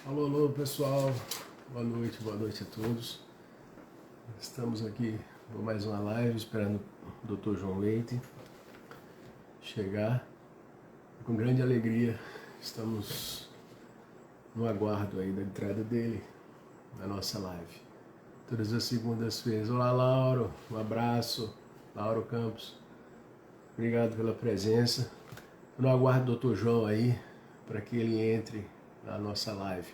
Alô, alô, pessoal. Boa noite a todos. Estamos aqui por mais uma live, esperando o Dr. João Leite chegar. Com grande alegria, estamos no aguardo aí da entrada dele na nossa live. Todas as segundas-feiras. Olá, Lauro. Um abraço. Lauro Campos. Obrigado pela presença. No aguardo do Dr. João aí, para que ele entre na nossa live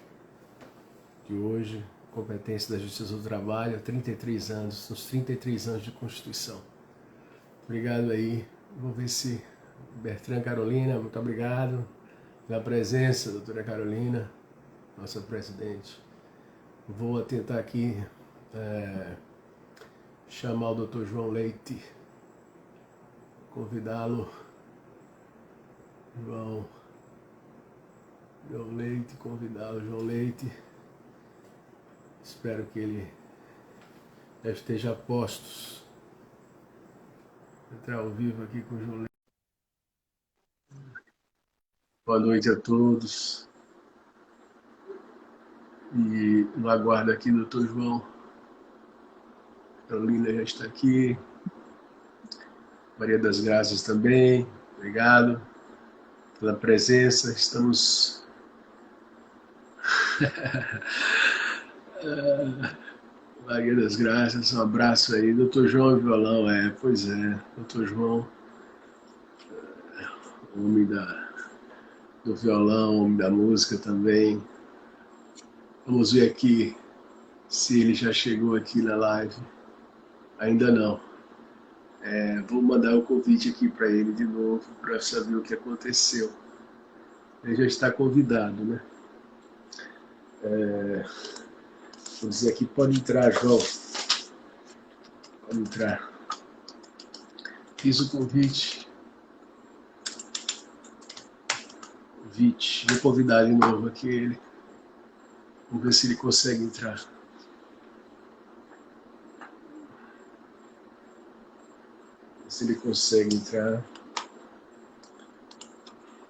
de hoje, competência da Justiça do Trabalho, há 33 anos, nos 33 anos de Constituição. Obrigado aí. Vou ver se Bertrand Carolina, muito obrigado pela presença, doutora Carolina, nossa presidente. Vou tentar aqui chamar o Dr. João Leite, convidá-lo. João Leite, convidá-lo, João Leite. Espero que ele esteja a postos. Entrar ao vivo aqui com o João Leite. Boa noite a todos. E no aguardo aqui, doutor João. Carolina já está aqui. Maria das Graças também. Obrigado pela presença. Estamos... Maria das Graças, um abraço aí. Doutor João violão, pois é. Doutor João, homem do violão, homem da música também. Vamos ver aqui se ele já chegou aqui na live. Ainda não. Vou mandar o convite aqui para ele de novo, para saber o que aconteceu. Ele já está convidado, né? Vou dizer aqui, pode entrar, João. Pode entrar. Fiz o convite. Vou convidar de novo aqui ele. Vamos ver se ele consegue entrar. Se ele consegue entrar.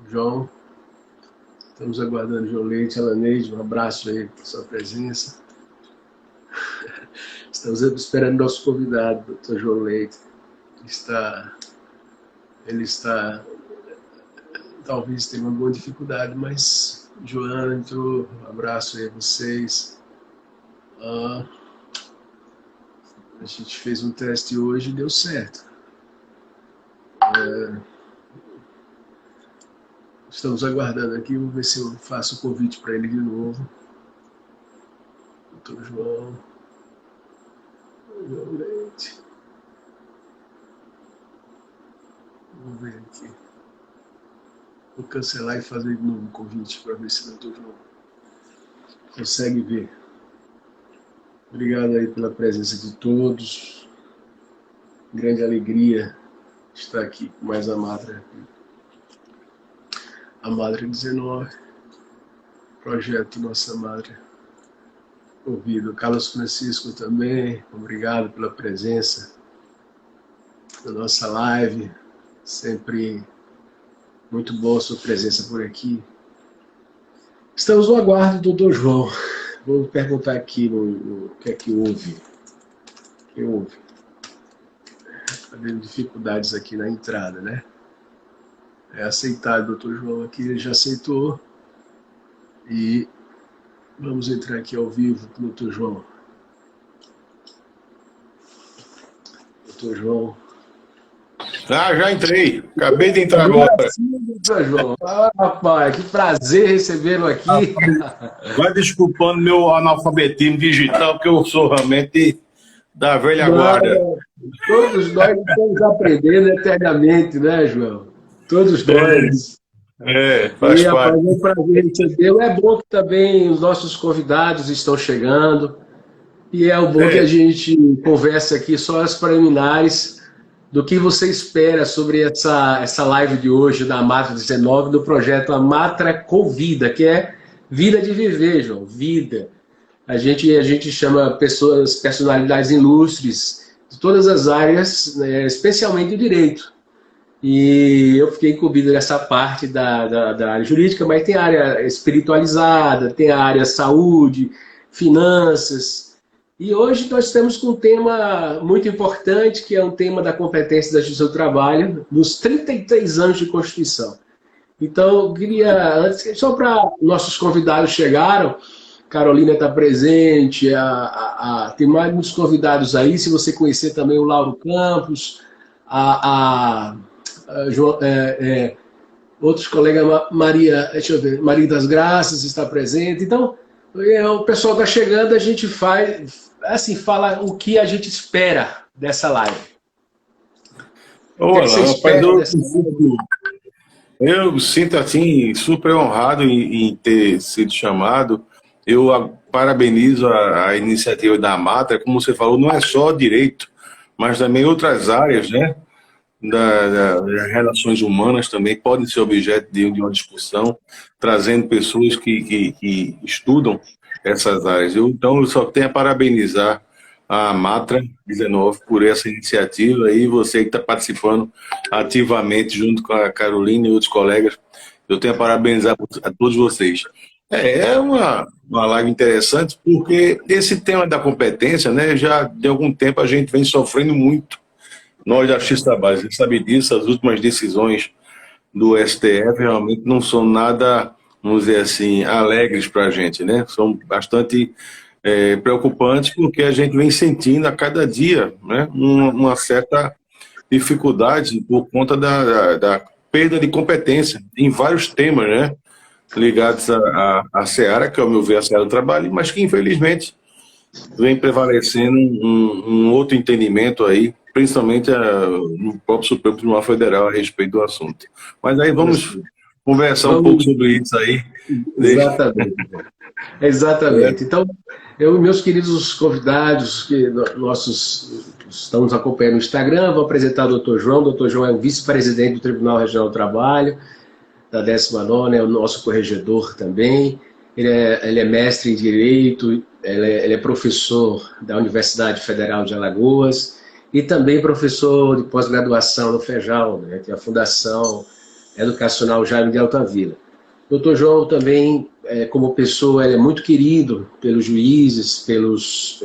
João. Estamos aguardando o João Leite, Alaneide, um abraço aí por sua presença. Estamos esperando nosso convidado, Dr. João Leite. Ele está, talvez tenha uma boa dificuldade, mas Joana entrou, um abraço aí a vocês. A gente fez um teste hoje e deu certo. Estamos aguardando aqui, vamos ver se eu faço o convite para ele de novo. Doutor João Leite. Vamos ver aqui. Vou cancelar e fazer de novo o convite para ver se o doutor João consegue ver. Obrigado aí pela presença de todos. Grande alegria estar aqui com mais a Matra 19, projeto Nossa Madre Ouvido. Carlos Francisco também, obrigado pela presença na nossa live, sempre muito boa a sua presença por aqui. Estamos no aguardo do Dr. João. Vou perguntar aqui no que é que houve. O que houve? Está havendo dificuldades aqui na entrada, né? Aceitado, doutor João aqui, ele já aceitou. E vamos entrar aqui ao vivo com o doutor João. Doutor João. Já entrei. Acabei de entrar agora. Doutor João. Rapaz, que prazer recebê-lo aqui. Vai desculpando meu analfabetismo digital, porque eu sou realmente da velha guarda. Todos nós estamos aprendendo eternamente, né, João? Todos nós. Faz parte. É um prazer recebê-lo. É bom que também os nossos convidados estão chegando. E é bom que a gente converse aqui só as preliminares do que você espera sobre essa live de hoje da Matra 19, do projeto A Matra Convida, que é vida de viver, João, vida. A gente chama personalidades ilustres de todas as áreas, né, especialmente o direito. E eu fiquei incumbido nessa parte da área jurídica, mas tem a área espiritualizada, tem a área saúde, finanças. E hoje nós estamos com um tema muito importante, que é um tema da competência da Justiça do Trabalho, nos 33 anos de Constituição. Então, eu queria, antes, só para nossos convidados chegaram, Carolina está presente, tem mais muitos convidados aí, se você conhecer também o Lauro Campos, a, a, outros colegas, Maria, deixa eu ver, Maria das Graças está presente. Então, o pessoal está chegando, a gente faz, assim, fala o que a gente espera dessa live. Olá, rapaz, eu sinto assim super honrado em ter sido chamado. Eu parabenizo a iniciativa da Matra, como você falou, não é só direito, mas também outras áreas, né? Das relações humanas também podem ser objeto de uma discussão, trazendo pessoas que estudam essas áreas. Então, eu só tenho a parabenizar a Matra 19 por essa iniciativa e você que está participando ativamente junto com a Carolina e outros colegas. Eu tenho a parabenizar a todos vocês. É uma live interessante porque esse tema da competência, né, já de algum tempo a gente vem sofrendo muito. Nós da Justiça do Trabalho, você sabe disso, as últimas decisões do STF realmente não são nada, vamos dizer assim, alegres para a gente, né? São bastante preocupantes porque a gente vem sentindo a cada dia, né, uma certa dificuldade por conta da perda de competência em vários temas, né, ligados à seara, que ao meu ver a seara do trabalho, mas que infelizmente vem prevalecendo um outro entendimento aí, principalmente no próprio Supremo Tribunal Federal a respeito do assunto. Mas aí vamos conversar um pouco sobre isso aí. Exatamente. Exatamente. Então, meus queridos convidados, que nossos estamos acompanhando no Instagram, vou apresentar o Dr. João. O Dr. João é o vice-presidente do Tribunal Regional do Trabalho, da 19ª, é o nosso corregedor também. Ele é mestre em Direito, ele é professor da Universidade Federal de Alagoas e também professor de pós-graduação no FEJAL, né, que é a Fundação Educacional Jaime de Altavila. O Dr. João também, como pessoa, ele é muito querido pelos juízes, pelos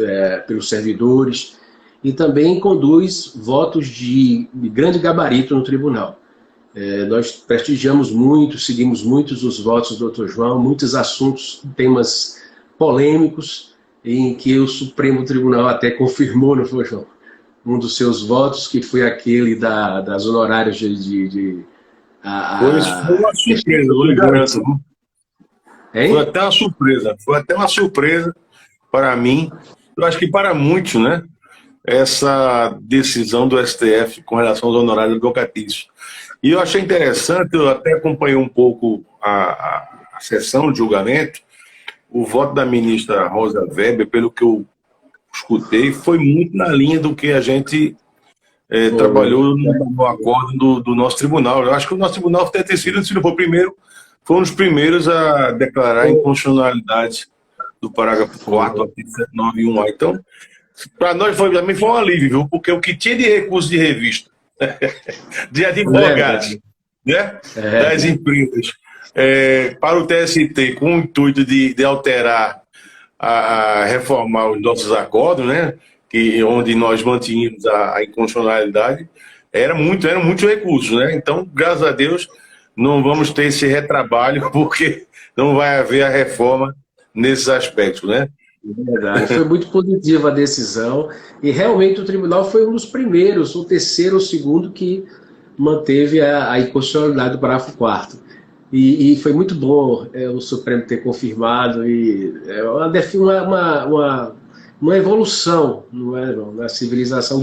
servidores, e também conduz votos de grande gabarito no tribunal. Nós prestigiamos muito, seguimos muitos os votos do Dr. João, muitos assuntos, temas polêmicos, em que o Supremo Tribunal até confirmou, não foi, João? Um dos seus votos, que foi aquele das honorárias Foi uma surpresa, foi até uma surpresa, para mim, eu acho que para muitos, né, essa decisão do STF com relação aos honorários advocatícios. E eu achei interessante, eu até acompanhei um pouco a sessão de julgamento, o voto da ministra Rosa Weber, pelo que eu escutei, foi muito na linha do que a gente trabalhou no acordo do nosso tribunal. Eu acho que o nosso tribunal deve ter sido, se não for o primeiro, foi um dos primeiros a declarar a inconstitucionalidade do parágrafo 4º, artigo 791A. Então, para nós também foi um alívio, viu? Porque o que tinha de recurso de revista, de advogados, né, das empresas, para o TST, com o intuito de alterar, reformar os nossos acordos, né, onde nós mantínhamos a inconstitucionalidade, era muito recursos, né? Então, graças a Deus, não vamos ter esse retrabalho, porque não vai haver a reforma nesses aspectos, né? Verdade. Foi muito positiva a decisão e realmente o tribunal foi um dos primeiros, o terceiro ou segundo, que manteve a inconstitucionalidade do parágrafo 4º. E foi muito bom o Supremo ter confirmado e uma evolução, não é, na civilização.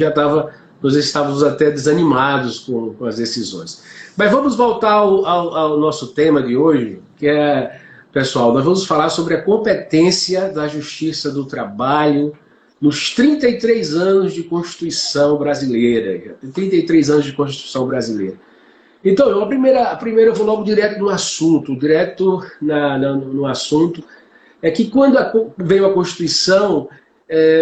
Nós estávamos até desanimados com as decisões. Mas vamos voltar ao nosso tema de hoje, que é, pessoal, nós vamos falar sobre a competência da Justiça do Trabalho nos 33 anos de Constituição brasileira. 33 anos de Constituição brasileira. Então, a primeira eu vou logo direto no assunto. No assunto é que quando veio a Constituição,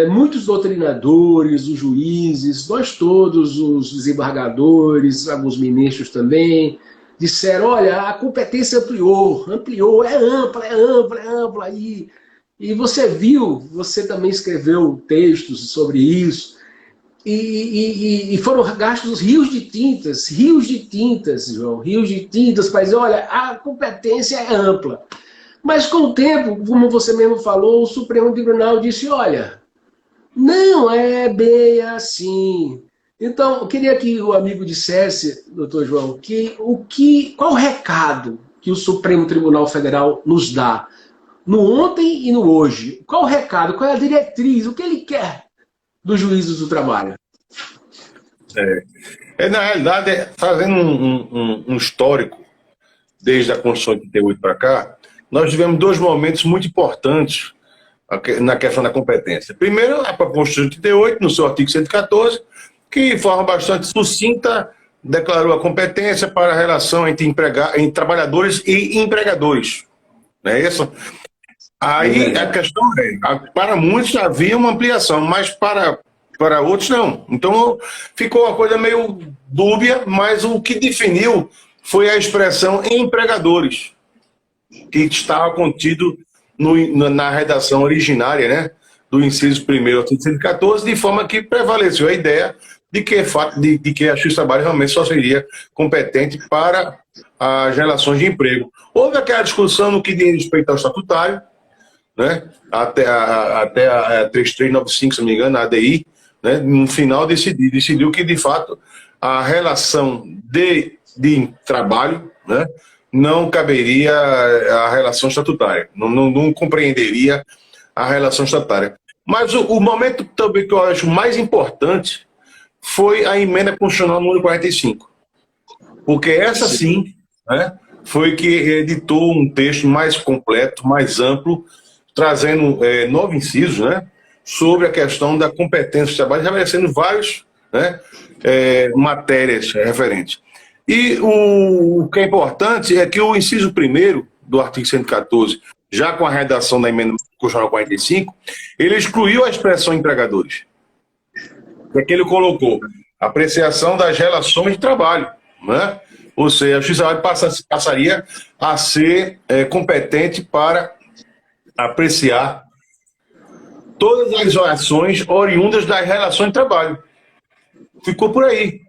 muitos doutrinadores, os juízes, nós todos, os desembargadores, alguns ministros também, disseram, olha, a competência ampliou, é ampla. E você viu, você também escreveu textos sobre isso, e foram gastos rios de tintas, João, rios de tintas para dizer, olha, a competência é ampla. Mas com o tempo, como você mesmo falou, o Supremo Tribunal disse, olha, não é bem assim. Então, eu queria que o amigo dissesse, doutor João, qual o recado que o Supremo Tribunal Federal nos dá no ontem e no hoje? Qual o recado, qual é a diretriz, o que ele quer dos juízes do trabalho? Na realidade, fazendo um histórico, desde a Constituição de 88 para cá, nós tivemos dois momentos muito importantes na questão da competência. Primeiro, a Constituição de 88, no seu artigo 114, que de forma bastante sucinta declarou a competência para a relação entre trabalhadores e empregadores. Não é isso? Aí a questão para muitos havia uma ampliação, mas para outros não. Então ficou uma coisa meio dúbia, mas o que definiu foi a expressão empregadores, que estava contido na redação originária, né, do inciso 1º do artigo 114, de forma que prevaleceu a ideia de que a Justiça do Trabalho realmente só seria competente para as relações de emprego. Houve aquela discussão no que diz respeito ao estatutário, né, até a 3395, se não me engano, a ADI, né, no final decidiu que, de fato, a relação de trabalho, né, não caberia a relação estatutária, não compreenderia a relação estatutária. Mas o momento também que eu acho mais importante foi a emenda constitucional número 45, porque essa sim, né, foi que editou um texto mais completo, mais amplo, trazendo 9 incisos, né, sobre a questão da competência do trabalho, estabelecendo várias, né, matérias referentes. E o que é importante é que o inciso 1º do artigo 114, já com a redação da emenda constitucional 45, ele excluiu a expressão empregadores. Porque ele colocou apreciação das relações de trabalho, né? Ou seja, a Justiça do Trabalho passaria a ser competente para apreciar todas as ações oriundas das relações de trabalho. Ficou por aí.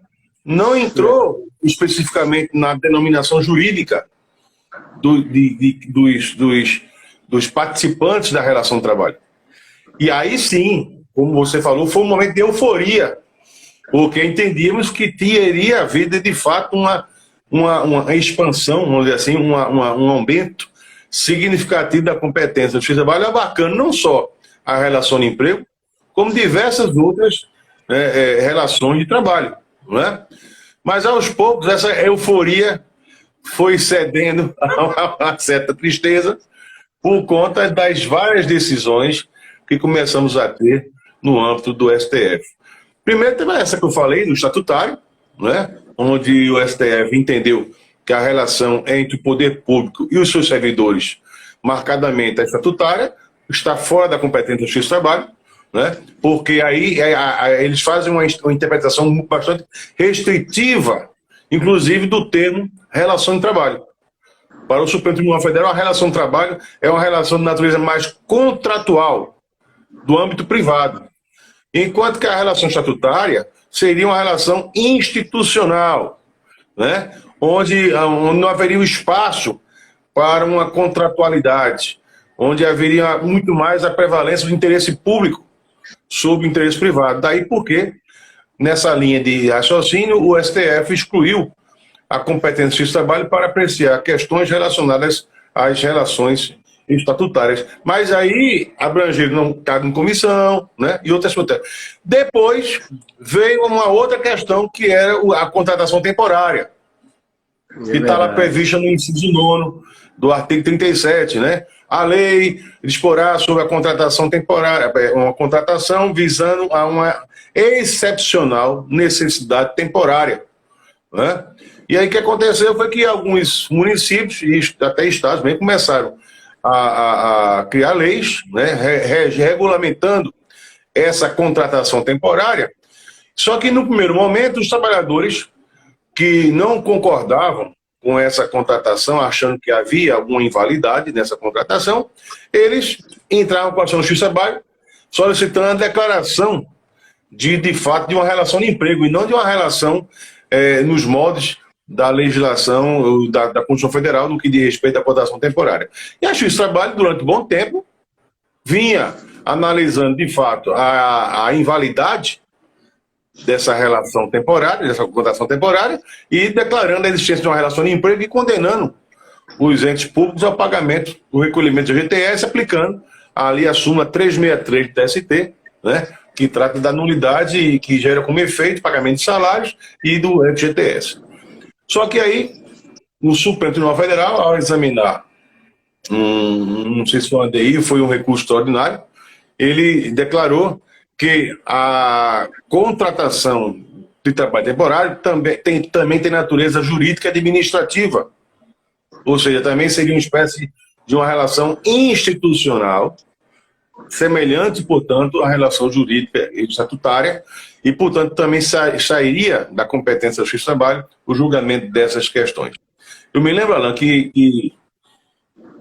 Não entrou especificamente na denominação jurídica dos participantes da relação de trabalho. E aí sim, como você falou, foi um momento de euforia, porque entendíamos que teria havido, de fato, uma expansão, vamos dizer assim, um aumento significativo da competência do Justiça do Trabalho, abarcando não só a relação de emprego, como diversas outras relações de trabalho, não é? Mas aos poucos essa euforia foi cedendo a uma certa tristeza por conta das várias decisões que começamos a ter no âmbito do STF. Primeiro teve essa que eu falei, do estatutário, né, onde o STF entendeu que a relação entre o poder público e os seus servidores, marcadamente a estatutária, está fora da competência da Justiça do Trabalho, né, porque aí eles fazem uma interpretação bastante restritiva, inclusive do termo relação de trabalho. Para o Supremo Tribunal Federal, a relação de trabalho é uma relação de natureza mais contratual, do âmbito privado, enquanto que a relação estatutária seria uma relação institucional, né, onde não haveria o espaço para uma contratualidade, onde haveria muito mais a prevalência do interesse público sobre o interesse privado. Daí porque, nessa linha de raciocínio, o STF excluiu a competência do Justiça do Trabalho para apreciar questões relacionadas às relações estatutárias. Mas aí abrangeram não cabe em comissão, né, e outras coisas. Depois veio uma outra questão, que era a contratação temporária, que está lá prevista no inciso 9º do artigo 37, né? A lei disporá sobre a contratação temporária, uma contratação visando a uma excepcional necessidade temporária, né? E aí o que aconteceu foi que alguns municípios e até estados bem começaram a criar leis, né, regulamentando essa contratação temporária. Só que no primeiro momento, os trabalhadores que não concordavam com essa contratação, achando que havia alguma invalidade nessa contratação, eles entraram com a ação na Justiça do Trabalho, solicitando a declaração de fato de uma relação de emprego e não de uma relação nos moldes da legislação da Constituição Federal no que diz respeito à contratação temporária. E a Justiça do Trabalho, durante um bom tempo, vinha analisando de fato a invalidade dessa relação temporária, dessa contratação temporária, e declarando a existência de uma relação de emprego e condenando os entes públicos ao pagamento do recolhimento do FGTS, aplicando ali a súmula 363 do TST, né, que trata da nulidade e que gera como efeito pagamento de salários e do FGTS. Só que aí, o Supremo Tribunal Federal, ao examinar, não sei se foi uma ADI ou foi um recurso extraordinário, ele declarou que a contratação de trabalho temporário também tem natureza jurídica e administrativa. Ou seja, também seria uma espécie de uma relação institucional, semelhante, portanto, à relação jurídica e estatutária, e, portanto, também sairia da competência da Justiça do Trabalho o julgamento dessas questões. Eu me lembro, Alan, que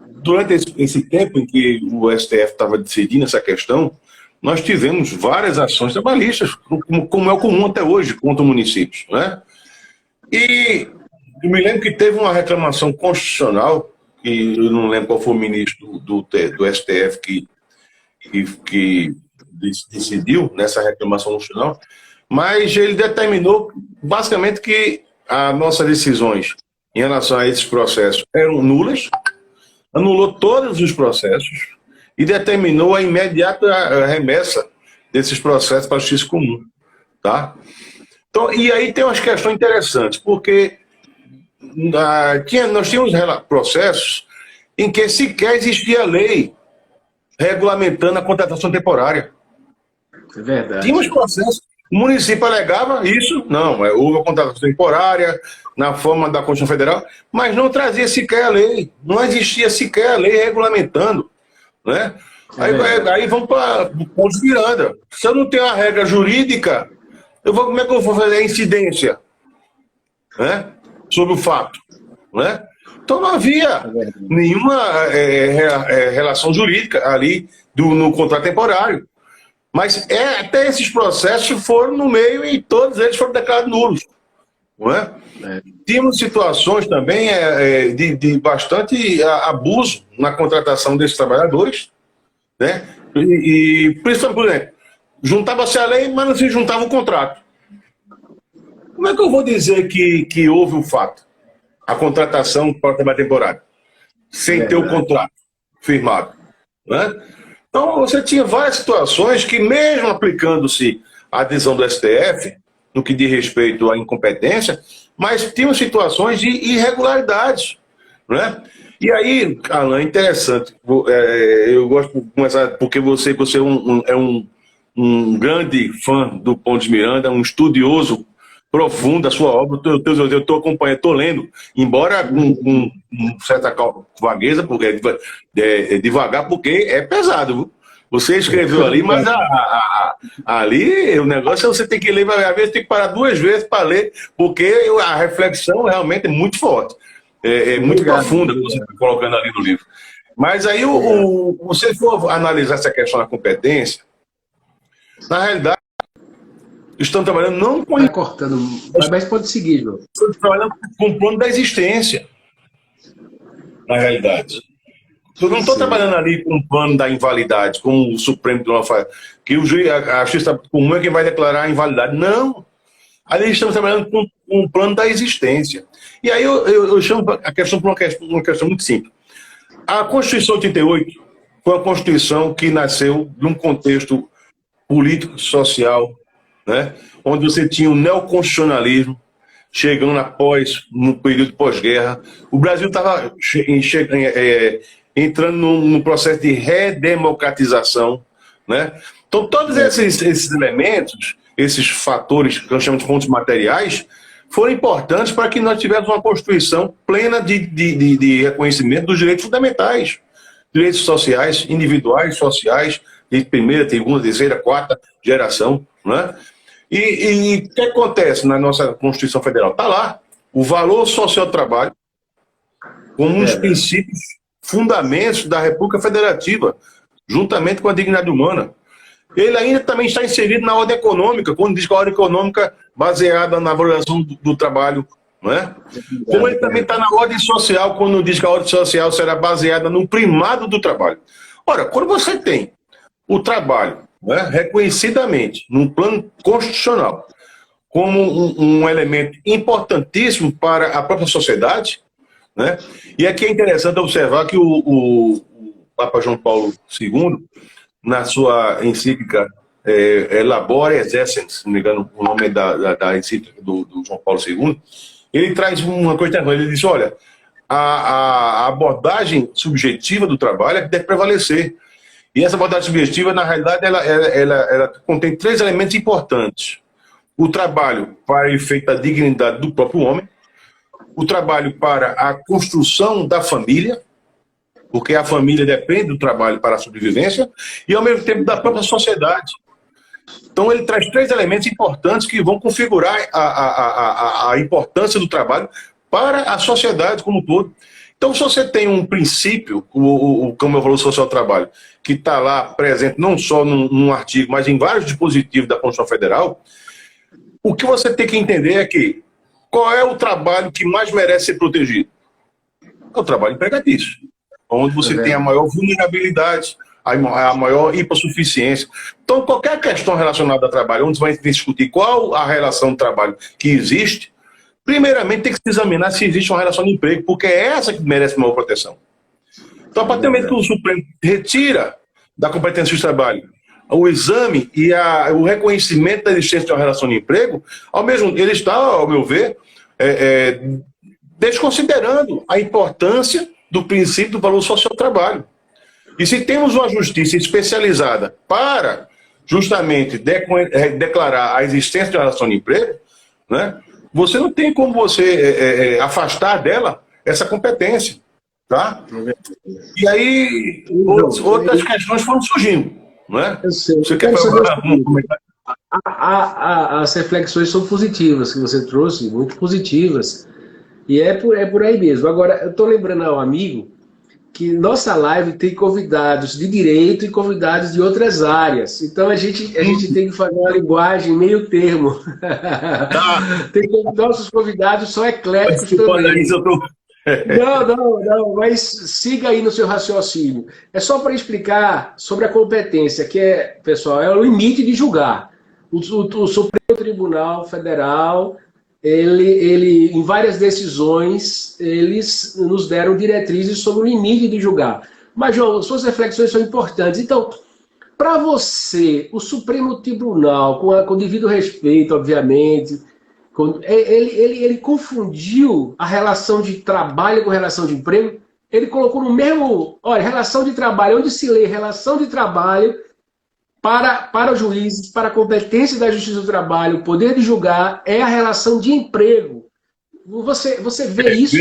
durante esse tempo em que o STF estava decidindo essa questão, nós tivemos várias ações trabalhistas, como é o comum até hoje, contra municípios, né? E eu me lembro que teve uma reclamação constitucional, e eu não lembro qual foi o ministro do STF que decidiu nessa reclamação constitucional, mas ele determinou basicamente que as nossas decisões em relação a esses processos eram nulas, anulou todos os processos e determinou a imediata remessa desses processos para a Justiça Comum. Tá? Então, e aí tem umas questões interessantes, porque nós tínhamos processos em que sequer existia lei regulamentando a contratação temporária. É verdade. Tínhamos processos, o município alegava isso, não, houve a contratação temporária na forma da Constituição Federal, mas não trazia sequer a lei, não existia sequer a lei regulamentando. Né? Aí vamos para o ponto de virada. Se eu não tenho a regra jurídica, como é que eu vou fazer a incidência, né, sobre o fato? Né? Então não havia nenhuma relação jurídica ali no contrato temporário. Mas até esses processos foram no meio e todos eles foram declarados nulos. Não é? Tínhamos situações também de bastante abuso na contratação desses trabalhadores, né? E principalmente, por exemplo, juntava-se a lei, mas não se juntava o contrato. Como é que eu vou dizer que houve o fato? A contratação para o trabalho temporário, sem ter o contrato firmado. Né? Então, você tinha várias situações que, mesmo aplicando-se a decisão do STF, no que diz respeito à incompetência, mas tinham situações de irregularidades. Né? E aí, Alan, é interessante, eu gosto de começar, porque você é um grande fã do Pontes Miranda, um estudioso profundo da sua obra, eu estou acompanhando, estou lendo, embora com certa vagueza, porque devagar, porque é pesado, viu? Você escreveu ali, mas ali o negócio é você tem que ler, às vezes tem que parar 2 vezes para ler, porque a reflexão realmente é muito forte, muito profunda que você está colocando ali no livro. Mas aí, você for analisar essa questão da competência, na realidade, estão trabalhando não com... Está cortando, mas pode seguir, João. Estão trabalhando com o plano da existência, na realidade. Eu não estou trabalhando ali com o plano da invalidade, como o Supremo Tribunal faz, que o juiz, a Justiça Comum é quem vai declarar a invalidade. Não! Ali estamos trabalhando com o plano da existência. E aí eu chamo a questão por uma questão muito simples. A Constituição 88 foi uma Constituição que nasceu num contexto político, social, né, onde você tinha o neoconstitucionalismo chegando no período pós-guerra. O Brasil estava entrando num processo de redemocratização. Né? Então, todos esses elementos, esses fatores que nós chamamos de fontes materiais, foram importantes para que nós tivéssemos uma Constituição plena de reconhecimento dos direitos fundamentais, direitos sociais, individuais, sociais, de primeira, segunda, terceira, quarta geração, né? E o que acontece na nossa Constituição Federal? Está lá o valor social do trabalho como um dos princípios, fundamentos da República Federativa, juntamente com a dignidade humana. Ele ainda também está inserido na ordem econômica, quando diz que a ordem econômica baseada na valorização do trabalho, não é? Como ele também está na ordem social, quando diz que a ordem social será baseada no primado do trabalho. Ora, quando você tem o trabalho, não é, reconhecidamente, num plano constitucional, como um elemento importantíssimo para a própria sociedade, né? E aqui é interessante observar que o Papa João Paulo II, na sua encíclica Labore Essence, se não me engano o nome da encíclica do João Paulo II, ele traz uma coisa interessante. Ele diz, olha, a abordagem subjetiva do trabalho é que deve prevalecer. E essa abordagem subjetiva, na realidade, ela contém 3 elementos importantes. O trabalho para efeito da dignidade do próprio homem, o trabalho para a construção da família, porque a família depende do trabalho para a sobrevivência, e ao mesmo tempo da própria sociedade. Então ele traz 3 elementos importantes que vão configurar a importância do trabalho para a sociedade como um todo. Então, se você tem um princípio, como eu falei, social do trabalho, que está lá presente não só num artigo, mas em vários dispositivos da Constituição Federal, o que você tem que entender é que qual é o trabalho que mais merece ser protegido? É o trabalho empregatício, onde você tem a maior vulnerabilidade, a maior hipossuficiência. Então, qualquer questão relacionada ao trabalho, onde você vai discutir qual a relação do trabalho que existe, primeiramente tem que se examinar se existe uma relação de emprego, porque é essa que merece maior proteção. Então, a partir do momento que o Supremo retira da competência do trabalho o exame e o reconhecimento da existência de uma relação de emprego, ele está, ao meu ver, desconsiderando a importância do princípio do valor social do trabalho. E se temos uma justiça especializada para justamente declarar a existência de uma relação de emprego, né, você não tem como você afastar dela essa competência. Tá? E aí outras questões foram surgindo. Não é? Eu sei. Você quer falar um comentário? As reflexões são positivas que você trouxe, muito positivas. E é por aí mesmo. Agora, eu estou lembrando ao amigo que nossa live tem convidados de direito e convidados de outras áreas. Então a gente tem que fazer uma linguagem meio termo. Nossos convidados são ecléticos também. Não, mas siga aí no seu raciocínio. É só para explicar sobre a competência, que pessoal, é o limite de julgar. O Supremo Tribunal Federal, ele em várias decisões, eles nos deram diretrizes sobre o limite de julgar. Mas, João, suas reflexões são importantes. Então, para você, o Supremo Tribunal, com o devido respeito, obviamente, ele confundiu a relação de trabalho com relação de emprego. Ele colocou no mesmo... Olha, relação de trabalho, onde se lê relação de trabalho para os juízes, para a competência da Justiça do Trabalho, o poder de julgar, é a relação de emprego. Você vê isso?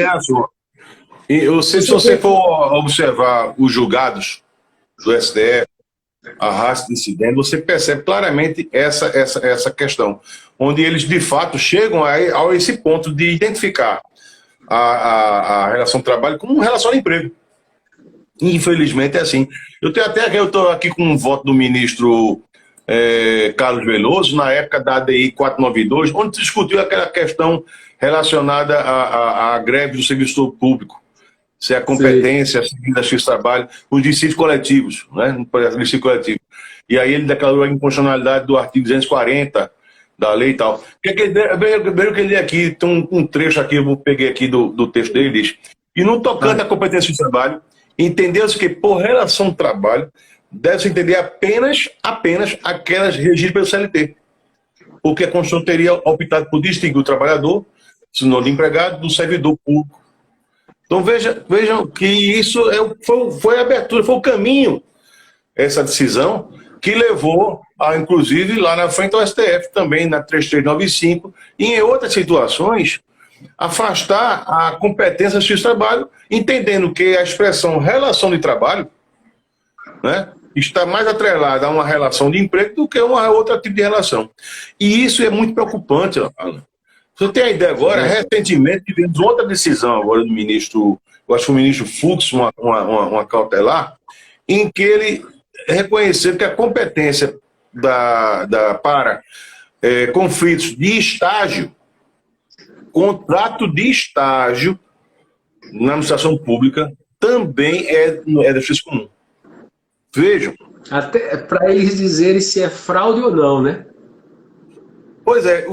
Se você for observar os julgados do STF, a raça dissidente, você percebe claramente essa questão, onde eles de fato chegam a esse ponto de identificar a relação de trabalho como uma relação de emprego. Infelizmente é assim. Eu estou aqui com um voto do ministro Carlos Veloso, na época da ADI 492, onde se discutiu aquela questão relacionada à greve do serviço público. Se a competência, da Justiça do Trabalho, os dissídios coletivos, né? E aí ele declarou a inconstitucionalidade do artigo 240 da lei e tal. Veja que ele aqui, tem um trecho aqui, eu peguei aqui do texto dele, diz: e no tocante à competência do trabalho, entendeu-se que, por relação do trabalho, deve-se entender apenas aquelas regidas pelo CLT. Porque a Constituição teria optado por distinguir o trabalhador, sinônimo de empregado, do servidor público. Então vejam que isso foi a abertura, foi o caminho, essa decisão, que levou, inclusive, lá na frente ao STF também, na 3395, e em outras situações, afastar a competência do Justiça do Trabalho, entendendo que a expressão relação de trabalho, né, está mais atrelada a uma relação de emprego do que a uma outra tipo de relação. E isso é muito preocupante, Alan. Você tem a ideia agora, recentemente, tivemos outra decisão agora do ministro, eu acho que o ministro Fux, uma cautelar, em que ele reconheceu que a competência para conflitos de estágio, contrato de estágio na administração pública também é da justiça comum. Vejam. Até para eles dizerem se é fraude ou não, né? Pois é,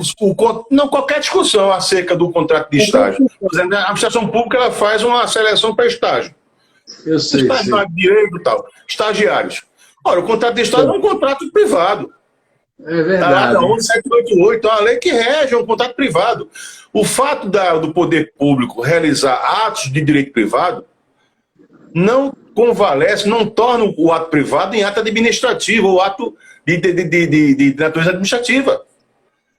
não, qualquer discussão acerca do contrato de estágio. Por exemplo, a administração pública ela faz uma seleção para estágio. Eu sei. Estagiário de direito e tal. Estagiários. Ora, o contrato de estágio é um contrato privado. É verdade. Tá, 11788, é uma lei que rege, é um contrato privado. O fato do poder público realizar atos de direito privado não convalesce, não torna o ato privado em ato administrativo, ou ato de natureza administrativa.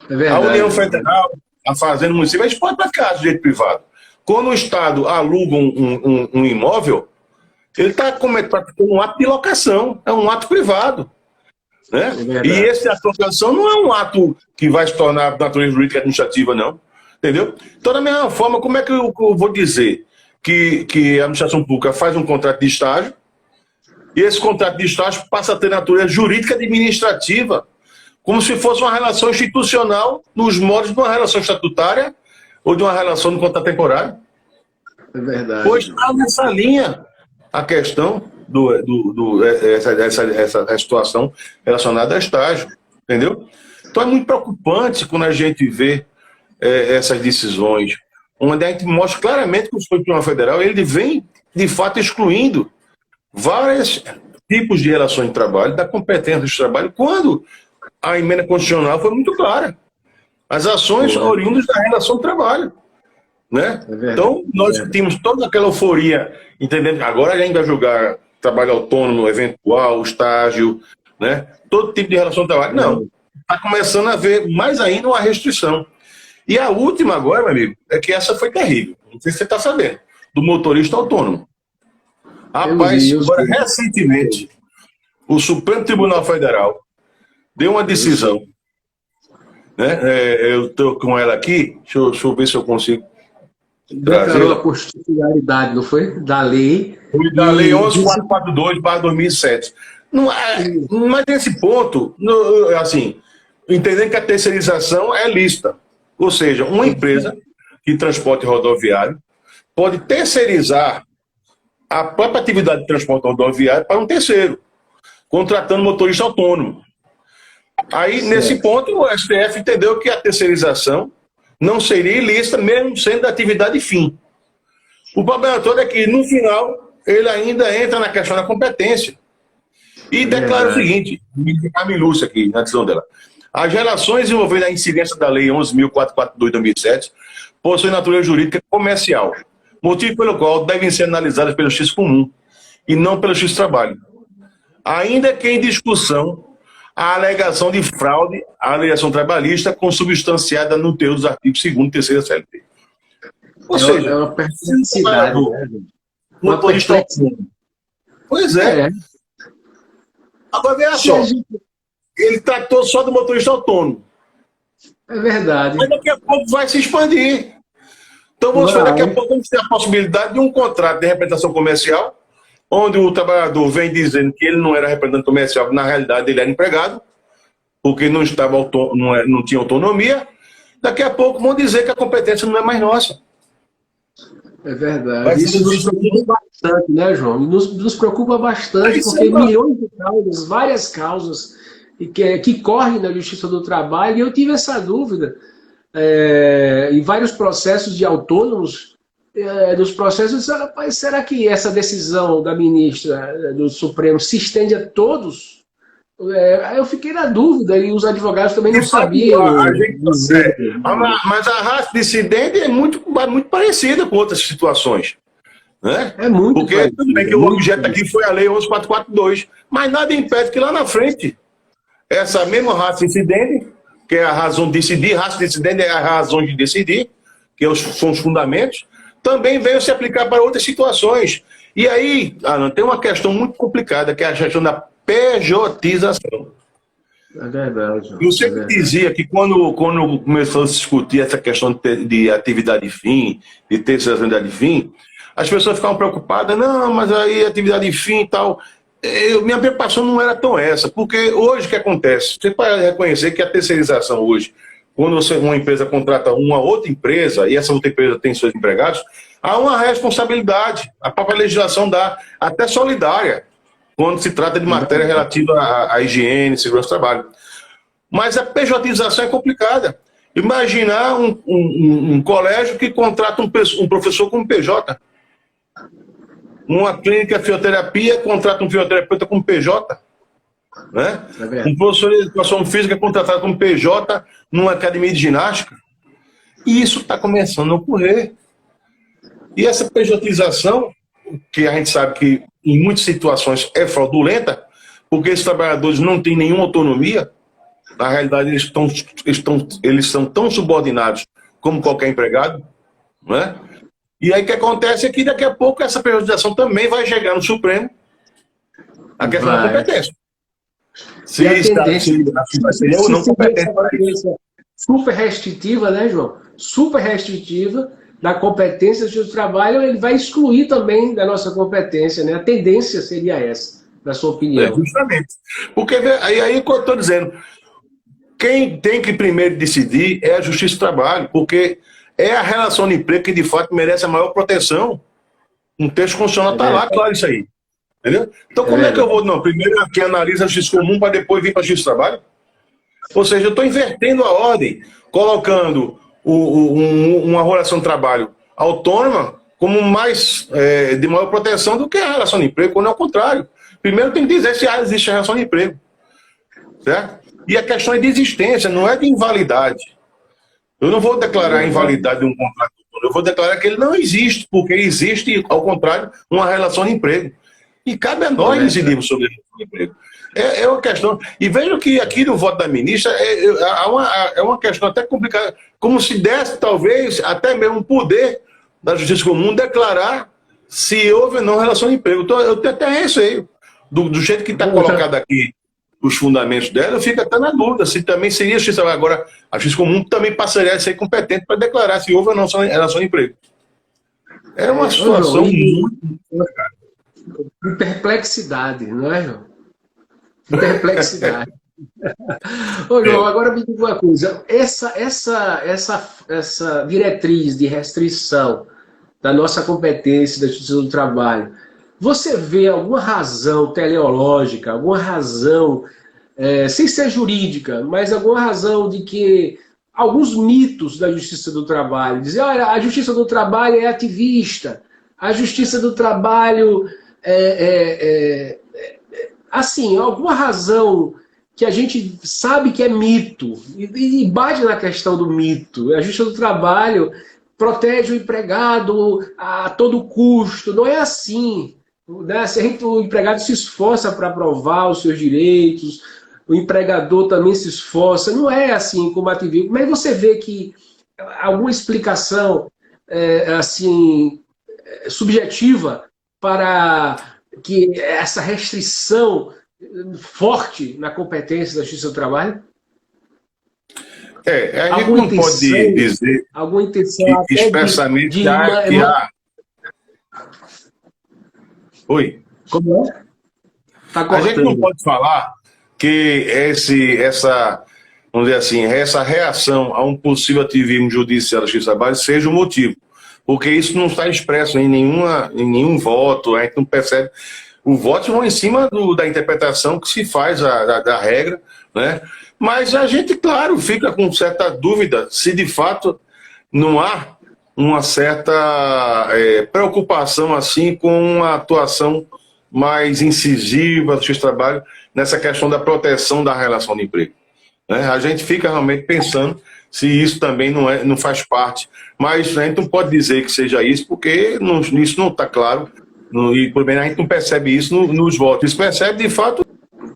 É verdade. A União Federal, a Fazenda Municipal, eles podem praticar de direito privado. Quando o Estado aluga um imóvel, ele está praticando um ato de locação, é um ato privado. Né? É e esse ato de locação não é um ato que vai se tornar natureza jurídica administrativa, não. Entendeu? Então, da mesma forma, como é que eu vou dizer que a administração pública faz um contrato de estágio e esse contrato de estágio passa a ter natureza jurídica administrativa, como se fosse uma relação institucional nos moldes de uma relação estatutária ou de uma relação de contrato temporário? É verdade. Pois está nessa linha a questão essa situação relacionada a estágio, entendeu? Então é muito preocupante quando a gente vê essas decisões, onde a gente mostra claramente que o Supremo Federal ele vem, de fato, excluindo vários tipos de relações de trabalho, da competência de trabalho, quando a emenda constitucional foi muito clara. As ações oriundas da relação de trabalho. Né? Então, nós tínhamos toda aquela euforia, entendendo? Agora a gente vai julgar trabalho autônomo, eventual, estágio, né? Todo tipo de relação de trabalho. Não. Está começando a haver mais ainda uma restrição. E a última agora, meu amigo, é que essa foi terrível. Não sei se você está sabendo. Do motorista autônomo. Rapaz, agora, recentemente, o Supremo Tribunal Federal deu uma decisão. Né? Eu estou com ela aqui, deixa eu ver se eu consigo. Declarou a constitucionalidade, não foi? Da lei. Foi da lei 11.442/2007. Mas nesse ponto, assim, entendendo que a terceirização é lícita. Ou seja, uma empresa de transporte rodoviário pode terceirizar a própria atividade de transporte rodoviário para um terceiro, contratando motorista autônomo. Aí, nesse ponto, o STF entendeu que a terceirização não seria ilícita, mesmo sendo da atividade fim. O problema todo é que, no final, ele ainda entra na questão da competência. E declara o seguinte, a minúcia aqui, na decisão dela. As relações envolvendo a incidência da Lei 11.442/2007 possuem natureza jurídica comercial, motivo pelo qual devem ser analisadas pela justiça comum e não pela justiça do trabalho. Ainda que em discussão a alegação de fraude à legislação trabalhista consubstanciada no teor dos artigos 2º e 3º da CLT. Ou seja, é uma perplexidade. Motorista autônomo. Pois é. Agora veja só. Ele tratou só do motorista autônomo. É verdade. Mas daqui a pouco vai se expandir. Então vamos ver, daqui a pouco vamos ter a possibilidade de um contrato de representação comercial, onde o trabalhador vem dizendo que ele não era representante comercial, na realidade ele era empregado, porque não tinha autonomia. Daqui a pouco vão dizer que a competência não é mais nossa. É verdade. Isso nos preocupa bastante, né, João? Nos preocupa bastante, porque milhões de causas, várias causas, que correm na Justiça do Trabalho, e eu tive essa dúvida em vários processos de autônomos, dos processos, rapaz, será que essa decisão da ministra do Supremo se estende a todos? Eu fiquei na dúvida, e os advogados também não sabiam. Mas a raça dissidente é muito parecida com outras situações. Né? É muito porque parecido, também que o objeto aqui foi a Lei 11.442, mas nada impede que lá na frente essa mesma raça dissidente, que é a razão de decidir, raça dissidente é a razão de decidir, que são os fundamentos, também venham se aplicar para outras situações. E aí, Alan, tem uma questão muito complicada, que é a questão da pejotização. É verdade. Eu sempre dizia que quando começou a se discutir essa questão de atividade fim, de terceirização de atividade fim, as pessoas ficavam preocupadas, não, mas aí atividade fim e tal. Minha preocupação não era tão essa, porque hoje o que acontece? Você pode reconhecer que a terceirização hoje, quando uma empresa contrata uma outra empresa, e essa outra empresa tem seus empregados, há uma responsabilidade, a própria legislação dá, até solidária, quando se trata de matéria relativa à higiene, segurança do trabalho. Mas a pejotização é complicada. Imaginar um colégio que contrata um professor como PJ. Uma clínica de fisioterapia contrata um fisioterapeuta como PJ. Né? Um professor de educação física contratado como PJ numa academia de ginástica. E isso está começando a ocorrer. E essa pejotização, que a gente sabe que em muitas situações é fraudulenta, porque esses trabalhadores não têm nenhuma autonomia, na realidade eles são tão subordinados como qualquer empregado, né? E aí o que acontece é que daqui a pouco essa pejotização também vai chegar no Supremo, a questão da competência. Se vai ser ou não competente para isso. Super restritiva, né, João? Super restritiva da competência do trabalho, ele vai excluir também da nossa competência, né? A tendência seria essa, na sua opinião. Justamente. Porque aí que eu estou dizendo, quem tem que primeiro decidir é a Justiça do Trabalho, porque é a relação de emprego que de fato merece a maior proteção. Um texto constitucional está lá, claro, isso aí. Entendeu? Então como é que eu vou, não, primeiro que analisa a Justiça Comum para depois vir para a Justiça do Trabalho? Ou seja, eu estou invertendo a ordem, colocando uma relação de trabalho autônoma como mais de maior proteção do que a relação de emprego, quando é o contrário. Primeiro tem que dizer se existe a relação de emprego. Certo? E a questão é de existência, não é de invalidade. Eu não vou declarar a invalidade de um contrato, eu vou declarar que ele não existe, porque existe, ao contrário, uma relação de emprego. E cabe a nós decidirmos sobre a relação de emprego. É uma questão. E vejo que aqui no voto da ministra é uma questão até complicada, como se desse, talvez, até mesmo poder da Justiça Comum declarar se houve ou não relação de emprego. Eu tenho até receio. Do jeito que está colocado aqui os fundamentos dela, eu fico até na dúvida se também seria a Justiça. Agora, a Justiça Comum também passaria a ser competente para declarar se houve ou não relação de emprego. É uma situação muito. Perplexidade, não é, João? Perplexidade. Ô, João, agora me diga uma coisa. Essa diretriz de restrição da nossa competência da Justiça do Trabalho, você vê alguma razão teleológica, alguma razão, sem ser jurídica, mas alguma razão de que alguns mitos da Justiça do Trabalho, dizer, olha, a Justiça do Trabalho é ativista, a Justiça do Trabalho assim, alguma razão que a gente sabe que é mito, e bate na questão do mito. A Justiça do Trabalho protege o empregado a todo custo, não é assim. Né? O empregado se esforça para provar os seus direitos, o empregador também se esforça, não é assim como ativismo. Mas você vê que alguma explicação assim, subjetiva para que essa restrição forte na competência da Justiça do Trabalho? A gente não pode dizer alguma intenção que expressamente que há... Oi? Como é? Tá a gente não pode falar que vamos dizer assim, essa reação a um possível ativismo judicial da Justiça do Trabalho seja o motivo. Porque isso não está expresso em nenhum voto, a gente não percebe. Os votos vão em cima da interpretação que se faz da regra, né? Mas a gente, claro, fica com certa dúvida se de fato não há uma certa preocupação assim com uma atuação mais incisiva do Justiça do Trabalho nessa questão da proteção da relação de emprego. Né? A gente fica realmente pensando se isso também não faz parte. Mas a gente não pode dizer que seja isso, porque isso não está claro, e por bem a gente não percebe isso nos votos. Isso percebe, de fato,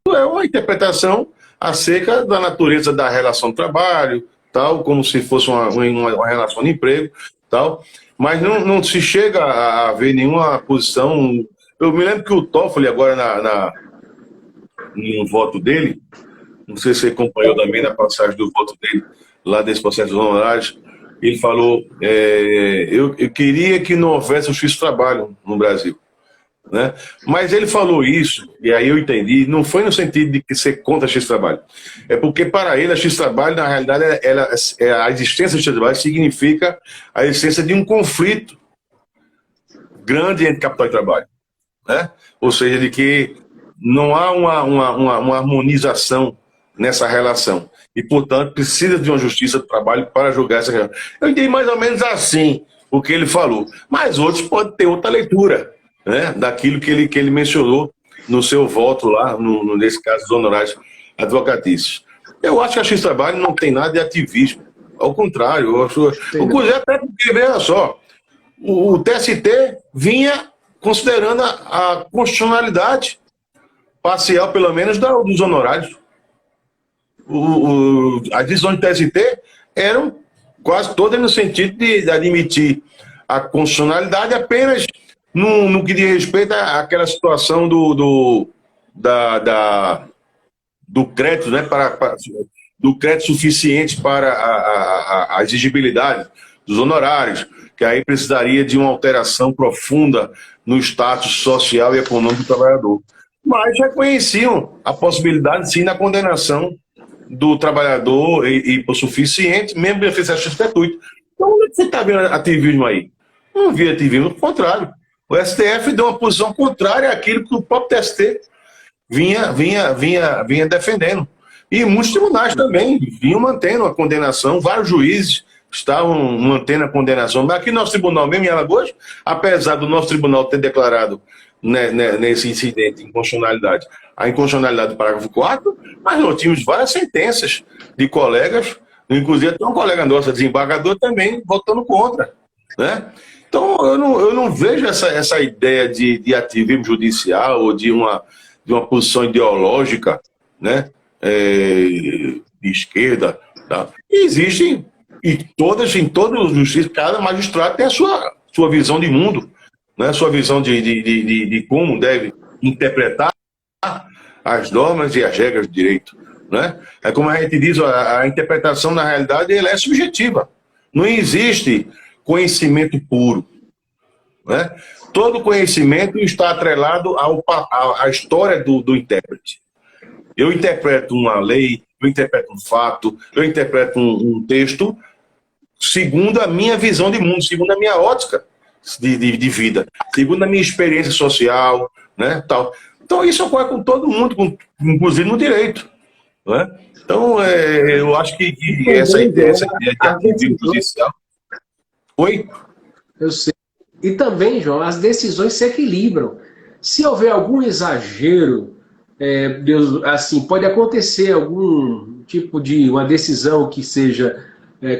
é uma interpretação acerca da natureza da relação de trabalho, tal, como se fosse uma relação de emprego, tal, mas não se chega a ver nenhuma posição. Eu me lembro que o Toffoli agora em um voto dele, não sei se você acompanhou também na passagem do voto dele, lá desse processo dos honorários, ele falou, eu queria que não houvesse o X-Trabalho no Brasil. Né? Mas ele falou isso, e aí eu entendi, não foi no sentido de que ser contra X-Trabalho. É porque para ele a X-Trabalho, na realidade, a existência do X-Trabalho significa a existência de um conflito grande entre capital e trabalho. Né? Ou seja, de que não há uma harmonização nessa relação. E, portanto, precisa de uma justiça do trabalho para julgar essa relação. Eu entendi mais ou menos assim o que ele falou. Mas outros podem ter outra leitura, né, daquilo que ele mencionou no seu voto lá, nesse caso dos honorários advocatícios. Eu acho que a X-Trabalho não tem nada de ativismo. Ao contrário, eu acho, até porque, veja só, o TST vinha considerando a constitucionalidade parcial, pelo menos, dos honorários. As decisões do TST eram quase todas no sentido de admitir a constitucionalidade apenas no que diz respeito àquela situação do crédito, né, do crédito suficiente para a exigibilidade dos honorários, que aí precisaria de uma alteração profunda no status social e econômico do trabalhador. Mas reconheciam a possibilidade, sim, da condenação do trabalhador e por suficiente, mesmo benefício gratuito. Então, onde é que você está vendo ativismo aí? Não vi ativismo, ao contrário. O STF deu uma posição contrária àquilo que o próprio TST vinha defendendo. E muitos tribunais também vinham mantendo a condenação, vários juízes estavam mantendo a condenação. Mas aqui no nosso tribunal, mesmo em Alagoas, apesar do nosso tribunal ter declarado, né, nesse incidente inconstitucionalidade, a inconstitucionalidade do parágrafo 4, mas nós tínhamos várias sentenças de colegas, inclusive até um colega nosso, desembargador, também votando contra. Né? Então, eu não vejo essa ideia de ativismo judicial ou de uma posição ideológica, né, de esquerda. Tá? E existem, em todas as justiças, cada magistrado tem a sua visão de mundo, né, a sua visão de como deve interpretar as normas e as regras de direito. Né? É como a gente diz, a interpretação, na realidade, ela é subjetiva. Não existe conhecimento puro. Né? Todo conhecimento está atrelado à história do intérprete. Eu interpreto uma lei, eu interpreto um fato, eu interpreto um texto segundo a minha visão de mundo, segundo a minha ótica de vida, segundo a minha experiência social, né, tal. Então isso ocorre com todo mundo, inclusive no direito. Né? Então eu acho que essa ideia de ativismo judicial... Oi? Eu sei. E também, João, as decisões se equilibram. Se houver algum exagero, assim, pode acontecer algum tipo de uma decisão que seja